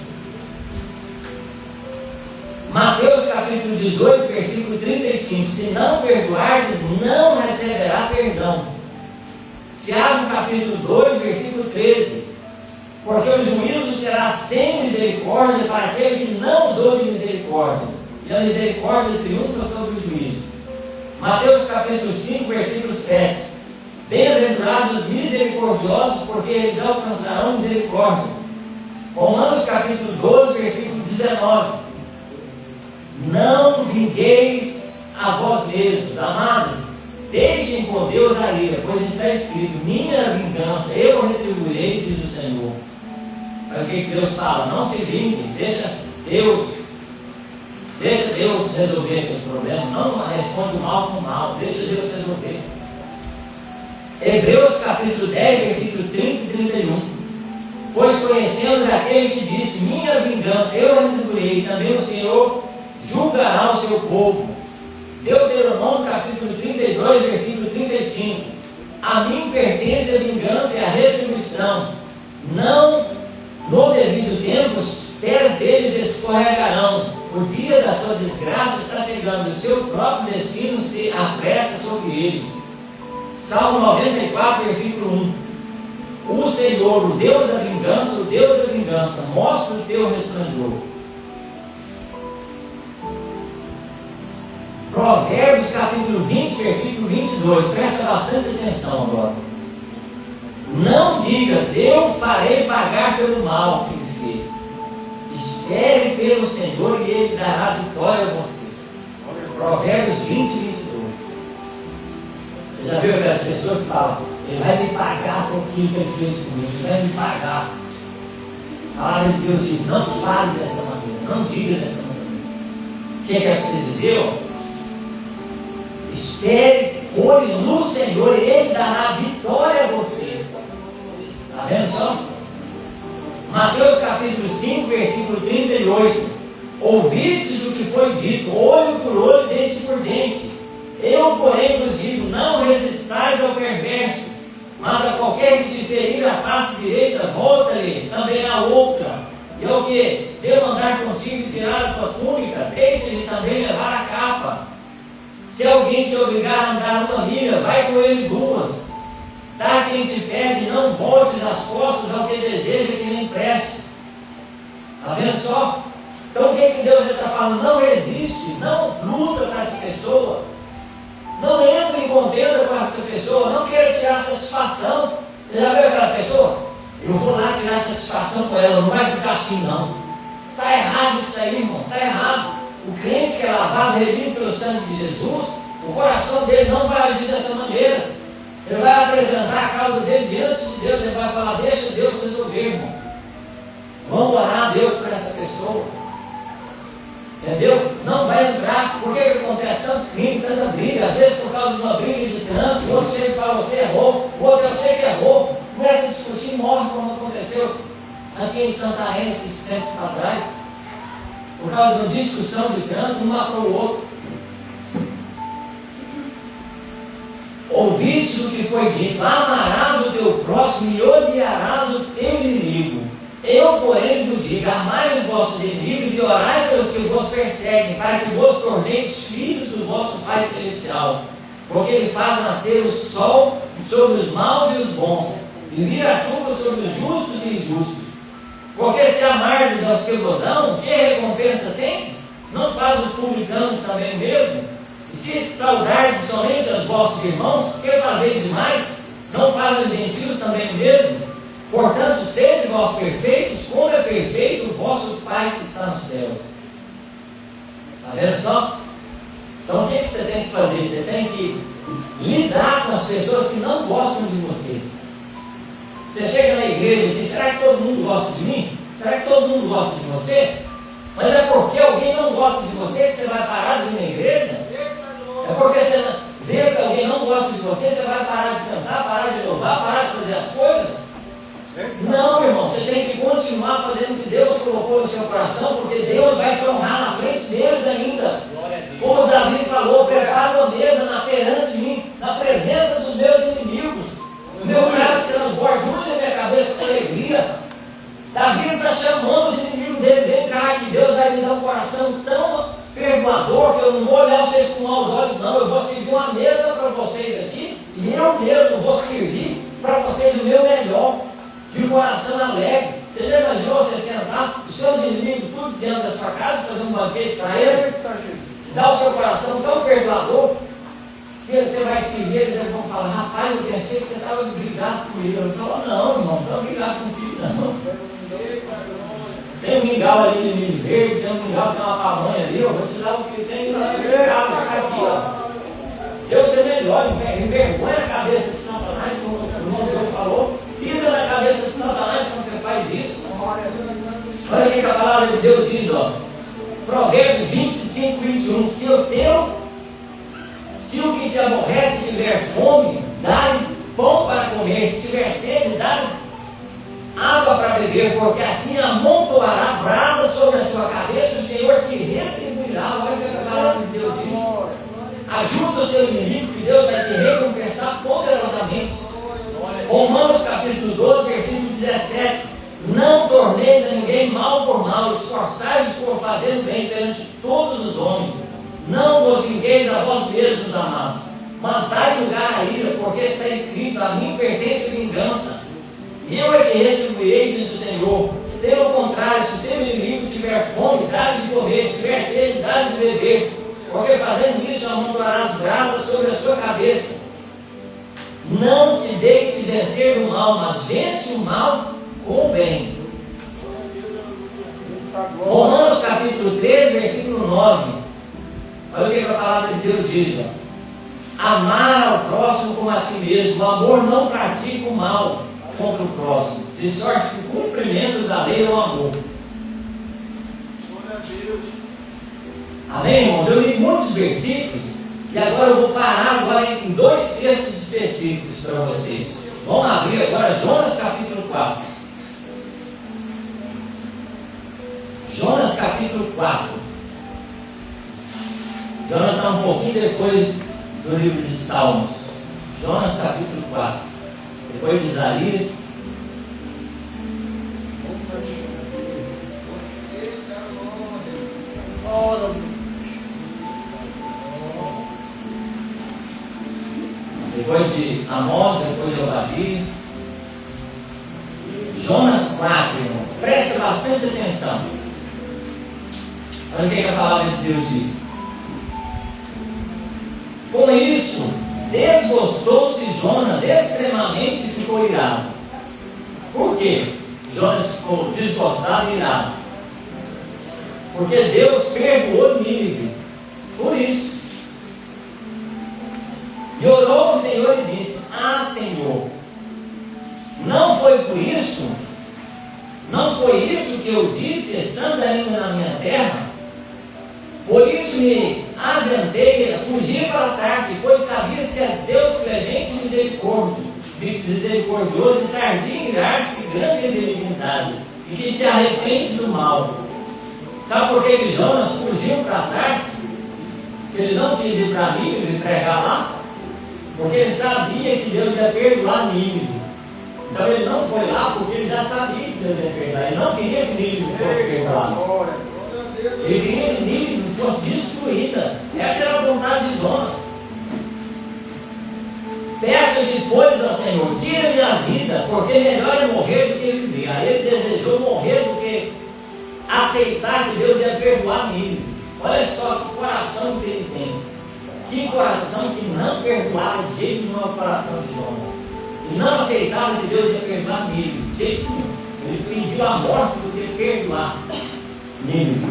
Mateus capítulo 18, versículo 35. Se não perdoardes, não receberá perdão. Tiago capítulo 2, versículo 13. Porque o juízo será sem misericórdia para aquele que não usou de misericórdia, e a misericórdia triunfa sobre o juízo. Mateus capítulo 5, versículo 7. Bem-aventurados os misericordiosos, porque eles alcançarão misericórdia. Romanos capítulo 12, versículo 19. Não vingueis a vós mesmos, amados, deixem com Deus a ira, pois está escrito: minha vingança eu retribuirei, diz o Senhor. Olha o que Deus fala: não se vingue, deixa Deus resolver aquele problema, não responde o mal com o mal, deixa Deus resolver. Hebreus capítulo 10, versículo 30 e 31. Pois conhecemos aquele que disse: minha vingança eu retribuirei, também o Senhor julgará o seu povo. Deuteronômio capítulo 32, versículo 35. A mim pertence a vingança e a retribuição. Não no devido tempo os pés deles escorregarão. O dia da sua desgraça está chegando, o seu próprio destino se apressa sobre eles. Salmo 94, versículo 1. O Senhor, o Deus da vingança, mostra o teu resplendor. Provérbios capítulo 20, versículo 22. Presta bastante atenção agora. Não digas: eu farei pagar pelo mal que me fez. Espere pelo Senhor e Ele dará vitória a você. Provérbios 20, 22. Você já viu aquelas pessoas que falam: Ele vai me pagar por aquilo que Ele fez comigo, Ele vai me pagar. A palavra de Deus diz: não fale dessa maneira, não diga dessa maneira. O que é para você dizer? Ó? Espere, pois, no Senhor e Ele dará vitória a você. Está vendo só? Mateus capítulo 5, versículo 38. Ouvistes o que foi dito, olho por olho, dente por dente. Eu, porém, vos digo: não resistais ao perverso, mas a qualquer que te ferir a face direita, volta-lhe também a outra. E ao que demandar contigo tirar a tua túnica, deixa-lhe também levar a capa. Se alguém te obrigar a andar uma milha, vai com ele duas. Dá quem te pede, não voltes as costas ao que deseja que lhe emprestes. Está vendo só? Então o que Deus está falando? Não resiste, não luta com essa pessoa. Não entre em contenda com essa pessoa, não queira tirar satisfação. Você já viu aquela pessoa? Eu vou lá tirar satisfação com ela, não vai ficar assim não. Está errado isso aí, irmão, está errado. O crente que é lavado, remido pelo sangue de Jesus, o coração dele não vai agir dessa maneira. Ele vai apresentar a causa dele diante de Deus, ele vai falar: deixa Deus resolver, irmão. Vamos orar a Deus para essa pessoa. Entendeu? Não vai entrar. Por que acontece tanto crime, tanta briga? Às vezes por causa de uma briga de trânsito, o outro chega e fala: você errou, o outro: eu sei que errou. Começa a discutir e morre, como aconteceu aqui em Santarém esses tempos atrás. Por causa de uma discussão de trânsito, um matou o outro. Ouviste o que foi dito: amarás o teu próximo e odiarás o teu inimigo. Eu, porém, vos digo: amai os vossos inimigos e orai pelos que vos perseguem, para que vos torneis filhos do vosso Pai Celestial. Porque Ele faz nascer o sol sobre os maus e os bons, e vira a chuva sobre os justos e injustos. Porque se amardes aos que vos amam, que recompensa tendes? Não faz os publicanos também o mesmo? E se saudardes somente aos vossos irmãos, que fazeis demais? Não fazem os gentios também o mesmo? Portanto, sede vós perfeitos, como é perfeito o vosso Pai que está nos céus. Está vendo só? Então o que você tem que fazer? Você tem que lidar com as pessoas que não gostam de você. Você chega na igreja e diz: será que todo mundo gosta de mim? Será que todo mundo gosta de você? Mas é porque alguém não gosta de você que você vai parar de ir na igreja? É porque você vê que alguém não gosta de você, você vai parar de cantar, parar de louvar, parar de fazer as coisas? Não, irmão, você tem que continuar fazendo o que Deus colocou no seu coração, porque Deus vai te honrar na frente deles ainda. Como Davi falou: prepara uma mesa perante mim, na presença dos meus inimigos. O meu cálice transborda, unge a minha cabeça com alegria. Davi está chamando os inimigos dele: vem cá, que Deus vai me dar um coração tão perdoador que eu não vou olhar vocês com maus olhos, não. Eu vou servir uma mesa para vocês aqui, e eu mesmo vou servir para para vocês o meu melhor, de coração alegre. Você já imaginou você sentar, os seus inimigos tudo dentro da sua casa, fazer um banquete para eles? Dá o seu coração tão perdoador, que você vai seguir eles e vão falar: rapaz, eu pensei que você estava brigado comigo. Eu falo: não, irmão, não estou brigado contigo, não. Tem um mingau ali de milho verde, tem um mingau, tem uma pamonha ali, eu vou te dar o que tem lá no mercado, tá aqui, ó. Deus ser melhor, envergonha a cabeça de Satanás, como o irmão Deus falou, pisa na cabeça de Satanás quando você faz isso. Olha o que a palavra de Deus diz, ó. Provérbios 25, 21. Se o que te aborrece tiver fome, dá-lhe pão para comer. Se tiver sede, dá-lhe água para beber, porque assim amontoará brasa sobre a sua cabeça e o Senhor te retribuirá. Olha o que a palavra de Deus diz. Ajuda o seu inimigo, que Deus vai te recompensar poderosamente. Romanos capítulo 12, versículo 17. Não torneis a ninguém mal por mal, esforçai-vos por fazer o bem perante todos os homens. Não vos vingueis a vós mesmos, amados, mas dai lugar à ira, porque está escrito: a mim pertence a vingança, eu é que retribuirei, diz o Senhor. Pelo contrário, se o teu inimigo tiver fome, dá-lhe de comer, se tiver sede, dá-lhe de beber, porque fazendo isso amontoarás brasas sobre a sua cabeça. Não te deixes vencer do mal, mas vence o mal com o bem. Romanos capítulo 13, versículo 9. Olha o que a palavra de Deus diz, ó. Amar ao próximo como a ti mesmo. O amor não pratica o mal contra o próximo, de sorte que o cumprimento da lei é o amor. Amém, irmãos? Eu li muitos versículos e agora eu vou parar agora em dois textos específicos para vocês. Vamos abrir agora Jonas capítulo 4. Jonas capítulo 4. Jonas está um pouquinho depois do livro de Salmos. Jonas capítulo 4. Depois de Isaías. Depois de Amós, depois de Obadias. Jonas 4, irmãos. Presta bastante atenção. Olha o que a palavra de Deus diz. Com isso, desgostou-se Jonas extremamente e ficou irado. Por quê? Jonas ficou desgostado e irado. Porque Deus perdoou Nínive. Por isso. E orou ao Senhor e disse: ah, Senhor, não foi isso que eu disse, estando ainda na minha terra? Por isso me adiantei a fugir para trás, pois sabias que és Deus clemente e misericordioso, e tardio em irar-se, grande em benignidade, e que te arrepende do mal. Sabe por que Jonas fugiu para trás? Que ele não quis ir para Nínive pregar lá? Porque ele sabia que Deus ia perdoar Nínive. Então ele não foi lá porque ele já sabia que Deus ia perdoar. Ele não queria que Nínive fosse perdoado. Ele queria que Nínive fosse destruída. Essa era a vontade de Jonas. Peço-te, pois, ao Senhor, tira minha vida, porque melhor é morrer do que viver. Aí ele desejou morrer do que aceitar que Deus ia perdoar Nínive. Olha só que coração que ele tem. Que coração que não perdoava de jeito nenhum o coração de Jonas. E não aceitava que Deus ia perdoar Nínive, de jeito nenhum. Ele pediu a morte do que perdoar Nínive.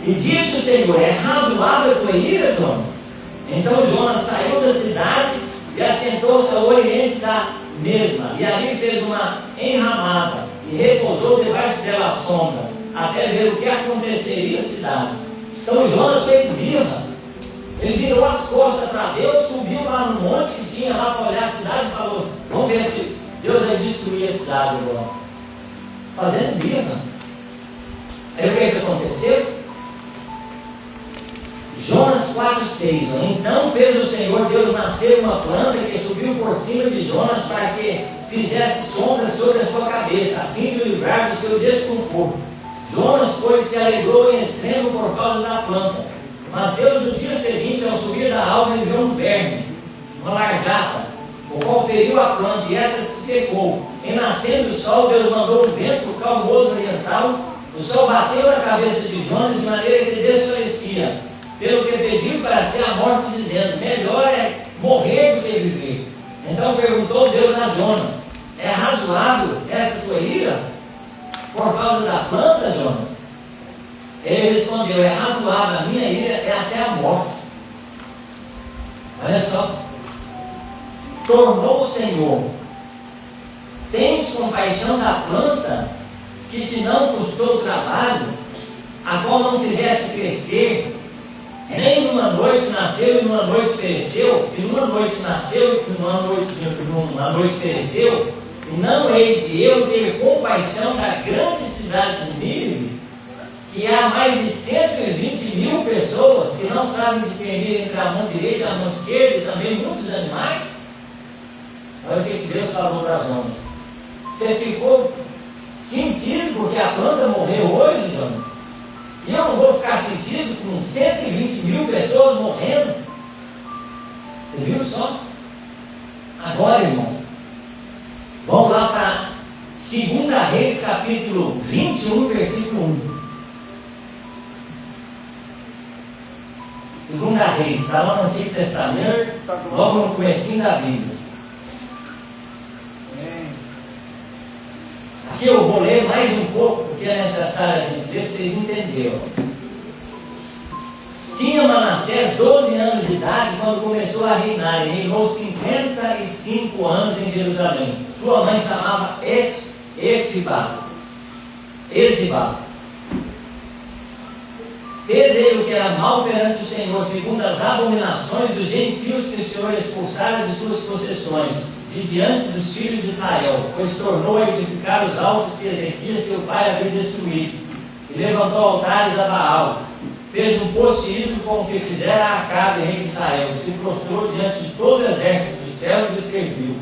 E disse o Senhor: é razoável a tua ira, Jonas? Então Jonas saiu da cidade e assentou-se ao oriente da mesma. E ali fez uma enramada e repousou debaixo dela à sombra, até ver o que aconteceria à cidade. Então Jonas fez birra. Ele virou as costas para Deus, subiu lá no monte que tinha lá para olhar a cidade e falou: vamos ver se Deus vai destruir a cidade agora. Fazendo birra. Aí o que aconteceu? Jonas 4,6. Então fez o Senhor Deus nascer uma planta que subiu por cima de Jonas para que fizesse sombra sobre a sua cabeça, a fim de o livrar do seu desconforto. Jonas, pois, se alegrou em extremo por causa da planta. Mas Deus, no dia seguinte, ao subir da alva, enviou um verme, uma largata, o qual feriu a planta, e essa se secou. Em nascendo o sol, Deus mandou um vento calmoso oriental. O sol bateu na cabeça de Jonas de maneira que ele desfalecia, pelo que pediu para si a morte, dizendo: melhor é morrer do que viver. Então perguntou Deus a Jonas: é razoável essa tua ira por causa da planta, Jonas? Ele respondeu: é razoável, a minha ira é até a morte. Olha só. Tornou o Senhor: tens compaixão da planta que te não custou trabalho, a qual não fizeste crescer, nem numa noite nasceu e numa noite pereceu, e numa noite nasceu e numa noite pereceu, e não hei de eu ter compaixão da grande cidade de Nínive, que há mais de 120 mil pessoas que não sabem discernir entre a mão direita e a mão esquerda, e também muitos animais? Olha o que Deus falou para Jonas. Você ficou sentido porque a planta morreu hoje, Jonas? E eu não vou ficar sentido com 120 mil pessoas morrendo? Você viu só? Agora, irmão, vamos lá para 2 Reis, capítulo 21, versículo 1. 2 Reis, está lá no Antigo Testamento, logo no comecinho da Bíblia. Aqui eu vou ler mais um pouco, porque é necessário a gente ler para vocês entenderem. Tinha Manassés 12 anos de idade quando começou a reinar, e reinou 55 anos em Jerusalém. Sua mãe chamava Esibá. Fez ele o que era mal perante o Senhor, segundo as abominações dos gentios que o Senhor expulsara de suas possessões, de diante dos filhos de Israel, pois tornou a edificar os altos que Ezequias seu pai havia destruído, e levantou altares a Baal, fez um poste ídolo como o que fizera a Acabe, rei de Israel, e se prostrou diante de todo o exército dos céus e o serviu.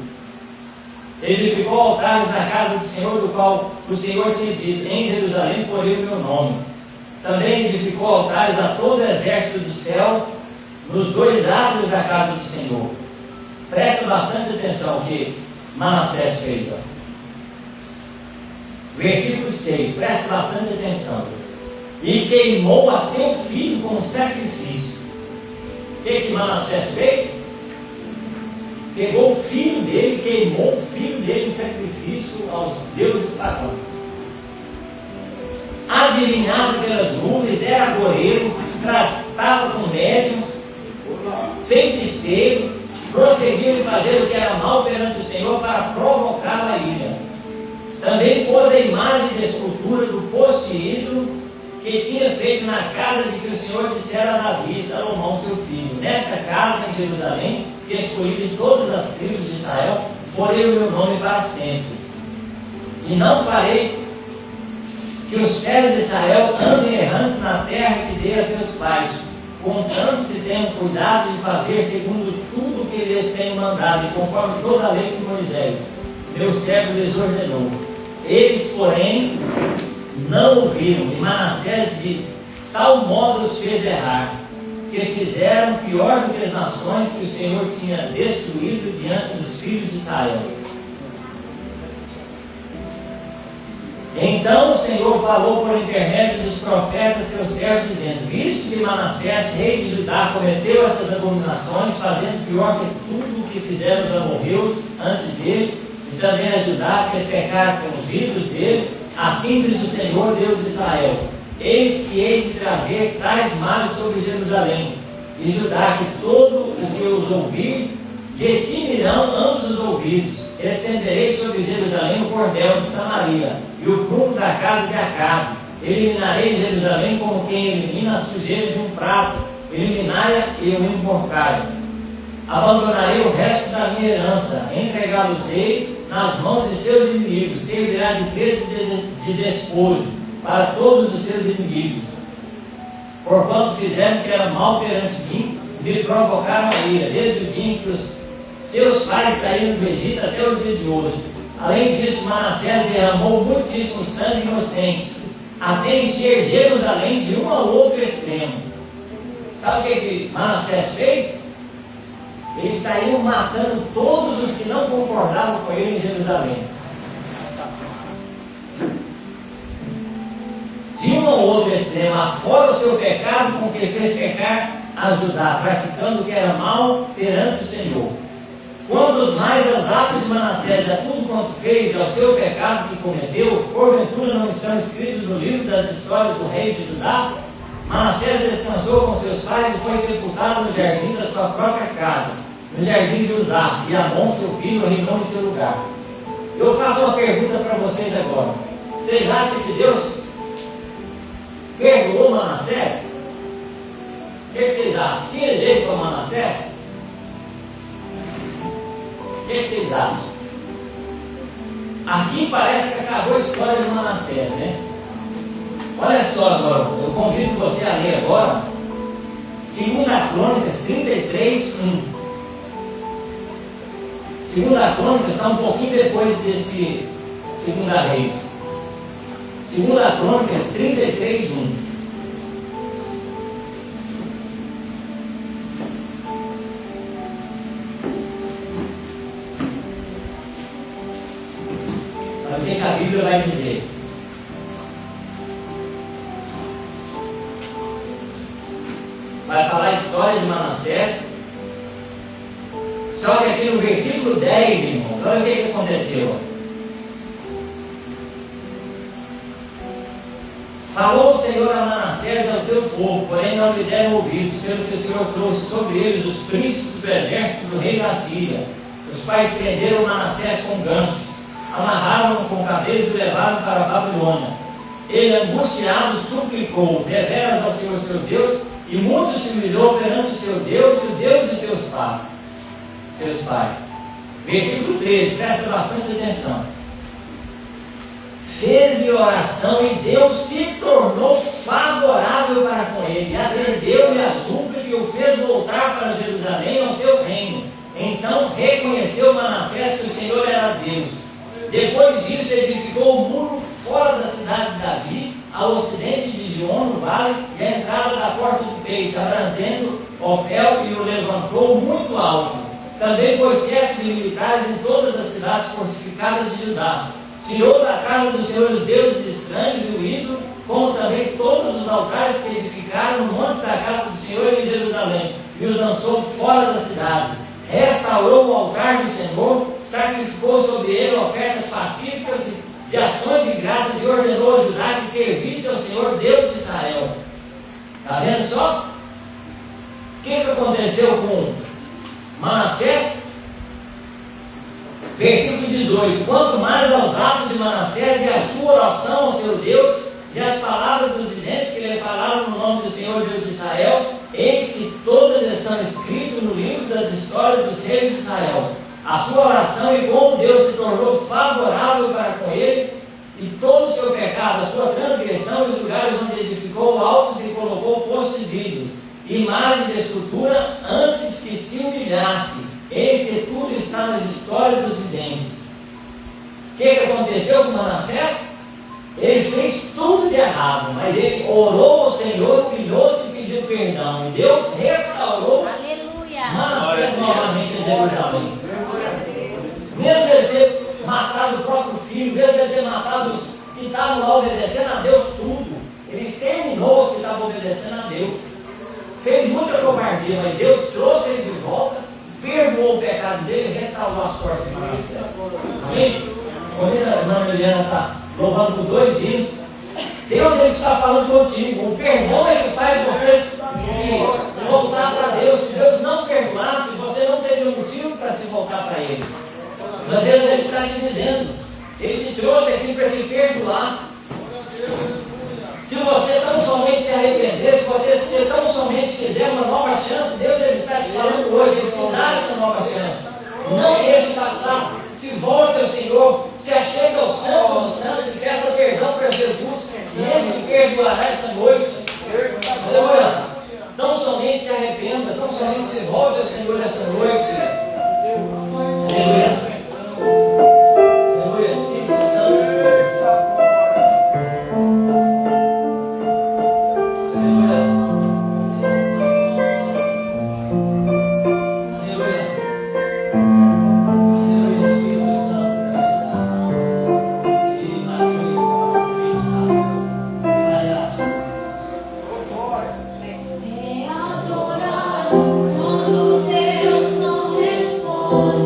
Edificou altares na casa do Senhor, do qual o Senhor tinha dito: em Jerusalém porei o meu nome. Também edificou altares a todo o exército do céu, nos 2 átrios da casa do Senhor. Presta bastante atenção o que Manassés fez. Ó. Versículo 6, presta bastante atenção. E queimou a seu filho como sacrifício. O que Manassés fez? Pegou o filho dele, queimou o filho dele em sacrifício aos deuses pagãos. Adivinhado pelas nuvens, era agoreiro, tratava com médiuns, feiticeiro, prosseguiu em fazer o que era mal perante o Senhor para provocar a ira. Também pôs a imagem de escultura do poste ídolo que tinha feito na casa de que o Senhor dissera a Davi e Salomão seu filho: nesta casa em Jerusalém, que escolhi de todas as tribos de Israel, porei o meu nome para sempre. E não farei que os pés de Israel andem errantes na terra que dei a seus pais, contanto que tenham cuidado de fazer segundo tudo o que lhes tenho mandado, e conforme toda a lei de Moisés, meu servo, lhes ordenou. Eles, porém, não ouviram, e Manassés de tal modo os fez errar, que fizeram pior do que as nações que o Senhor tinha destruído diante dos filhos de Israel. Então o Senhor falou por intermédio dos profetas seus servos, dizendo: visto que Manassés, rei de Judá, cometeu essas abominações, fazendo pior que tudo o que fizeram os amorreus antes dele, e também a Judá, que pecaram com os ídolos dele, assim diz o Senhor, Deus de Israel: eis que hei de trazer tais males sobre Jerusalém e Judá, que todo o que os ouvir, lhe timirão ambos os ouvidos. Estenderei sobre Jerusalém o cordel de Samaria e o prumo da casa de Acabe. Eliminarei Jerusalém como quem elimina a sujeira de um prato, eliminai-a e o emporcai. Abandonarei o resto da minha herança, entregá-los-ei nas mãos de seus inimigos, servirá de peso de despojo para todos os seus inimigos. Porquanto fizeram que era mal perante mim, me provocaram a ira, desde o dia em que os seus pais saíram do Egito até o dia de hoje. Além disso, Manassés derramou muitíssimo sangue inocente, até encher Jerusalém de um ao outro extremo. Sabe o que Manassés fez? Eles saíram matando todos os concordavam com ele em Jerusalém. De um ou outro extremo, afora o seu pecado com que fez pecar a Judá, praticando o que era mal perante o Senhor. Quando os mais aos atos de Manassés, a tudo quanto fez, ao seu pecado que cometeu, porventura não estão escritos no livro das histórias do rei de Judá? Manassés descansou com seus pais e foi sepultado no jardim da sua própria casa, no jardim de Uzá, e Amon, seu filho, reinou em seu lugar. Eu faço uma pergunta para vocês agora. Vocês acham que Deus perdoou Manassés? O que vocês acham? Tinha jeito para Manassés? O que vocês acham? Aqui parece que acabou a história de Manassés, né? Olha só agora, eu convido você a ler agora 2 Crônicas 33, 1. 2 Crônicas está um pouquinho depois desse 2 Reis. 2 Crônicas 33, 1. Para ver que a Bíblia vai dizer. Vai falar a história de Manassés. Só que aqui no versículo 10, irmãos, olha o que aconteceu. Falou o Senhor a Manassés ao seu povo, porém não lhe deram ouvidos, pelo que o Senhor trouxe sobre eles os príncipes do exército do rei da Síria. Os pais prenderam Manassés com ganchos, amarraram-no com cabelos e levaram para a Babilônia. Ele, angustiado, suplicou deveras ao Senhor seu Deus, e muito se humilhou perante o seu Deus e o Deus de seus pais. Versículo 13, presta bastante atenção. Fez-lhe oração e Deus se tornou favorável para com ele, atendeu-lhe a súplica e o fez voltar para Jerusalém ao seu reino. Então reconheceu Manassés que o Senhor era Deus. Depois disso edificou o muro fora da cidade de Davi, ao ocidente de Gion, no vale, e a entrada da porta do peixe, abrangendo Ofel, e o levantou muito alto. Também pôs chefes e militares em todas as cidades fortificadas de Judá. Tirou da casa do Senhor os deuses estranhos e o ídolo, como também todos os altares que edificaram no monte da casa do Senhor em Jerusalém, e os lançou fora da cidade. Restaurou o altar do Senhor, sacrificou sobre ele ofertas pacíficas e de ações de graças, e ordenou a Judá que servisse ao Senhor Deus de Israel. Está vendo só? O que aconteceu com Manassés? Versículo 18. Quanto mais aos atos de Manassés e a sua oração ao seu Deus, e as palavras dos videntes que lhe falaram no nome do Senhor Deus de Israel, eis que todas estão escritas no livro das histórias dos reis de Israel. A sua oração e como Deus se tornou favorável para com ele, e todo o seu pecado, a sua transgressão, e os lugares onde edificou altos e colocou postos ídolos, imagens de escultura, antes que se humilhasse. Eis que tudo está nas histórias dos videntes. O que aconteceu com Manassés? Ele fez tudo de errado, mas ele orou ao Senhor, humilhou-se e pediu perdão, e Deus restaurou Manassés novamente em Jerusalém. Mesmo ele ter matado o próprio filho, mesmo ele ter matado os que estavam lá obedecendo a Deus tudo, ele exterminou os que estavam obedecendo a Deus. Fez muita covardia, mas Deus trouxe ele de volta, perdoou o pecado dele e restaurou a sorte de Manassés. Amém? Quando a irmã Juliana está louvando por 2 hinos, Deus ele está falando contigo. O perdão é que faz você se voltar para Deus. Se Deus não perdoasse, você não teria um motivo para se voltar para Ele. Mas Deus ele está te dizendo, Ele te trouxe aqui para te perdoar. Se você tão somente se arrepender, se você tão somente quiser uma nova chance, Deus ele está te falando hoje, Ele te dá essa nova chance. Não deixe passar. Se volte ao Senhor, se achegue ao Santo dos Santos e peça perdão para Jesus, e Ele te perdoará essa noite. Aleluia. Não somente se arrependa, não somente se volte ao Senhor essa noite. Aleluia. Aleluia, Espírito Santo de Deus. Aleluia. Aleluia. Aleluia, Espírito É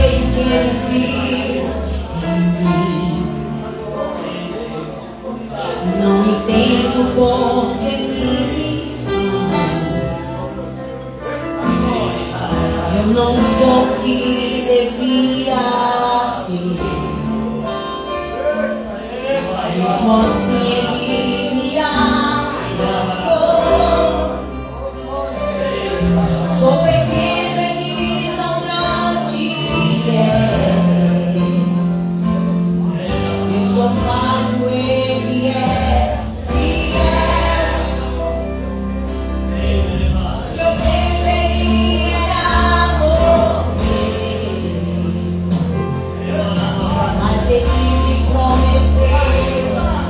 sei que Ele viu em mim. Não entendo porque me amou. Eu não sou o que devia ser. Mesmo assim Ele me abraçou. Sou pequeno, Ele tão grande é. Eu sou fraco, Ele é fiel. Eu deveria morrer, mas Ele me prometeu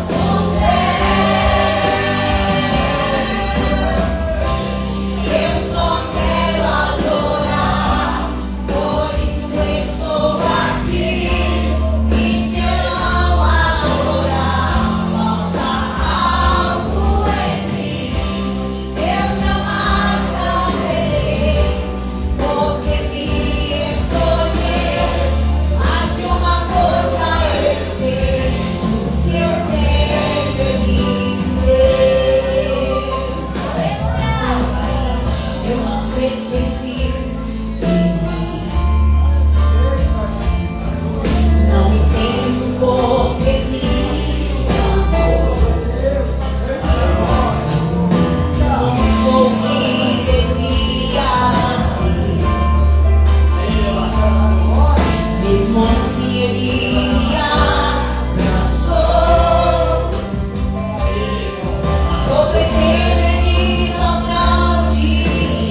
o céu. Eu só quero adorar, por isso estou aqui. E se eu não adorar, falta algo em mim. Eu jamais saberei, porque me escolheu. Há de uma coisa eu sei, que eu tenho em mim. Eu não sei quem vive em mim. Não entendo porque me amou. Não sou o que devia ser. Mesmo assim Ele me abraçou. Sou pequeno, Ele tão grande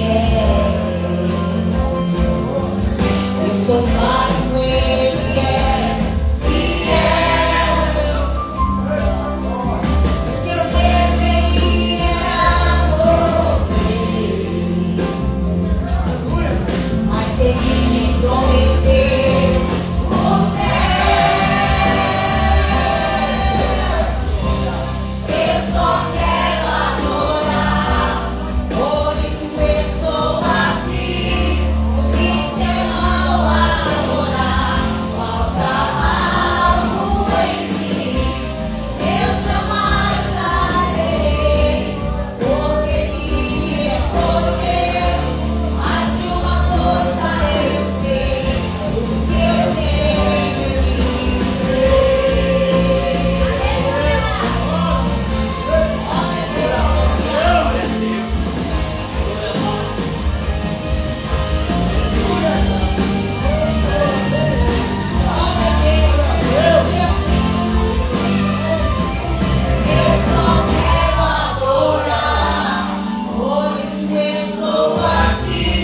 é. Eu sou fraco, Ele é fiel. Que eu deveria morrer, mas Ele me prometeu o céu. Eu só quero adorar, por isso estou aqui. E se eu não adorar, falta algo em mim. Eu jamais saberei, porque me escolheu. Mas de uma coisa eu sei, que eu tenho em mim. Eu só quero adorar, por isso estou aqui.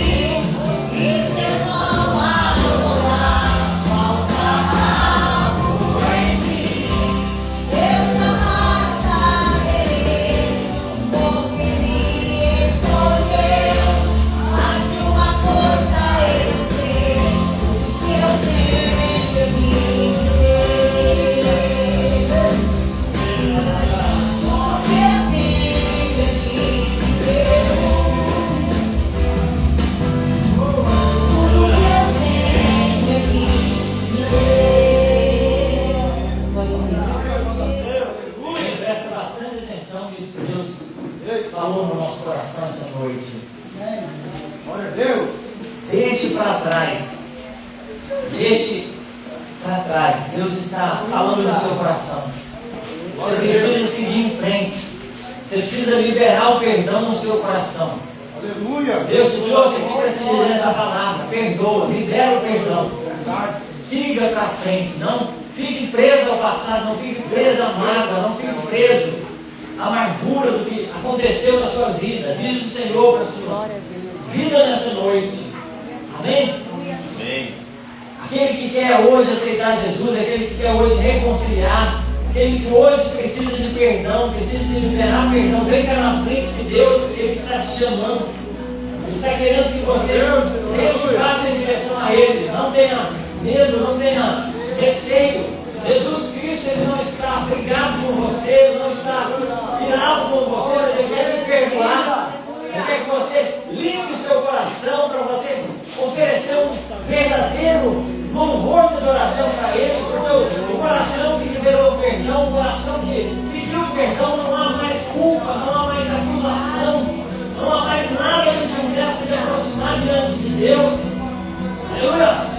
E se eu não adorar, falta algo em mim. Eu jamais saberei, porque me escolheu. Mas de uma coisa eu sei, que eu tenho em mim. Porque eu tenho em mim. Tudo que eu tenho em mim, me deu. Presta bastante atenção nisso que Deus falou no nosso coração essa noite. Glória a Deus. Deixe para trás. Deixe para trás. Deus está falando no seu coração. Você precisa seguir em frente. Você precisa liberar o perdão no seu coração. Aleluia. Deus te trouxe aqui para te dizer essa palavra. Perdoa, libera o perdão. Verdade. Siga para frente. Não fique preso ao passado. Não fique preso à mágoa. Não fique preso à amargura do que aconteceu na sua vida. Diz o Senhor para a sua vida nessa noite. Amém? Amém. Aquele que quer hoje aceitar Jesus, aquele que quer hoje reconciliar, aquele que hoje precisa de perdão, precisa de liberar perdão, vem cá na frente de Deus, Ele está te chamando. Ele está querendo que você deixe passe em direção a Ele. Não tenha medo, não tenha receio. Jesus Cristo, Ele não está brigado com você, Ele não está irado com você, mas Ele quer te perdoar. Ele quer que você limpe o seu coração para você oferecer um verdadeiro ele pediu perdão, não há mais culpa, não há mais acusação, não há mais nada que te impeça de aproximar diante de Deus. Aleluia!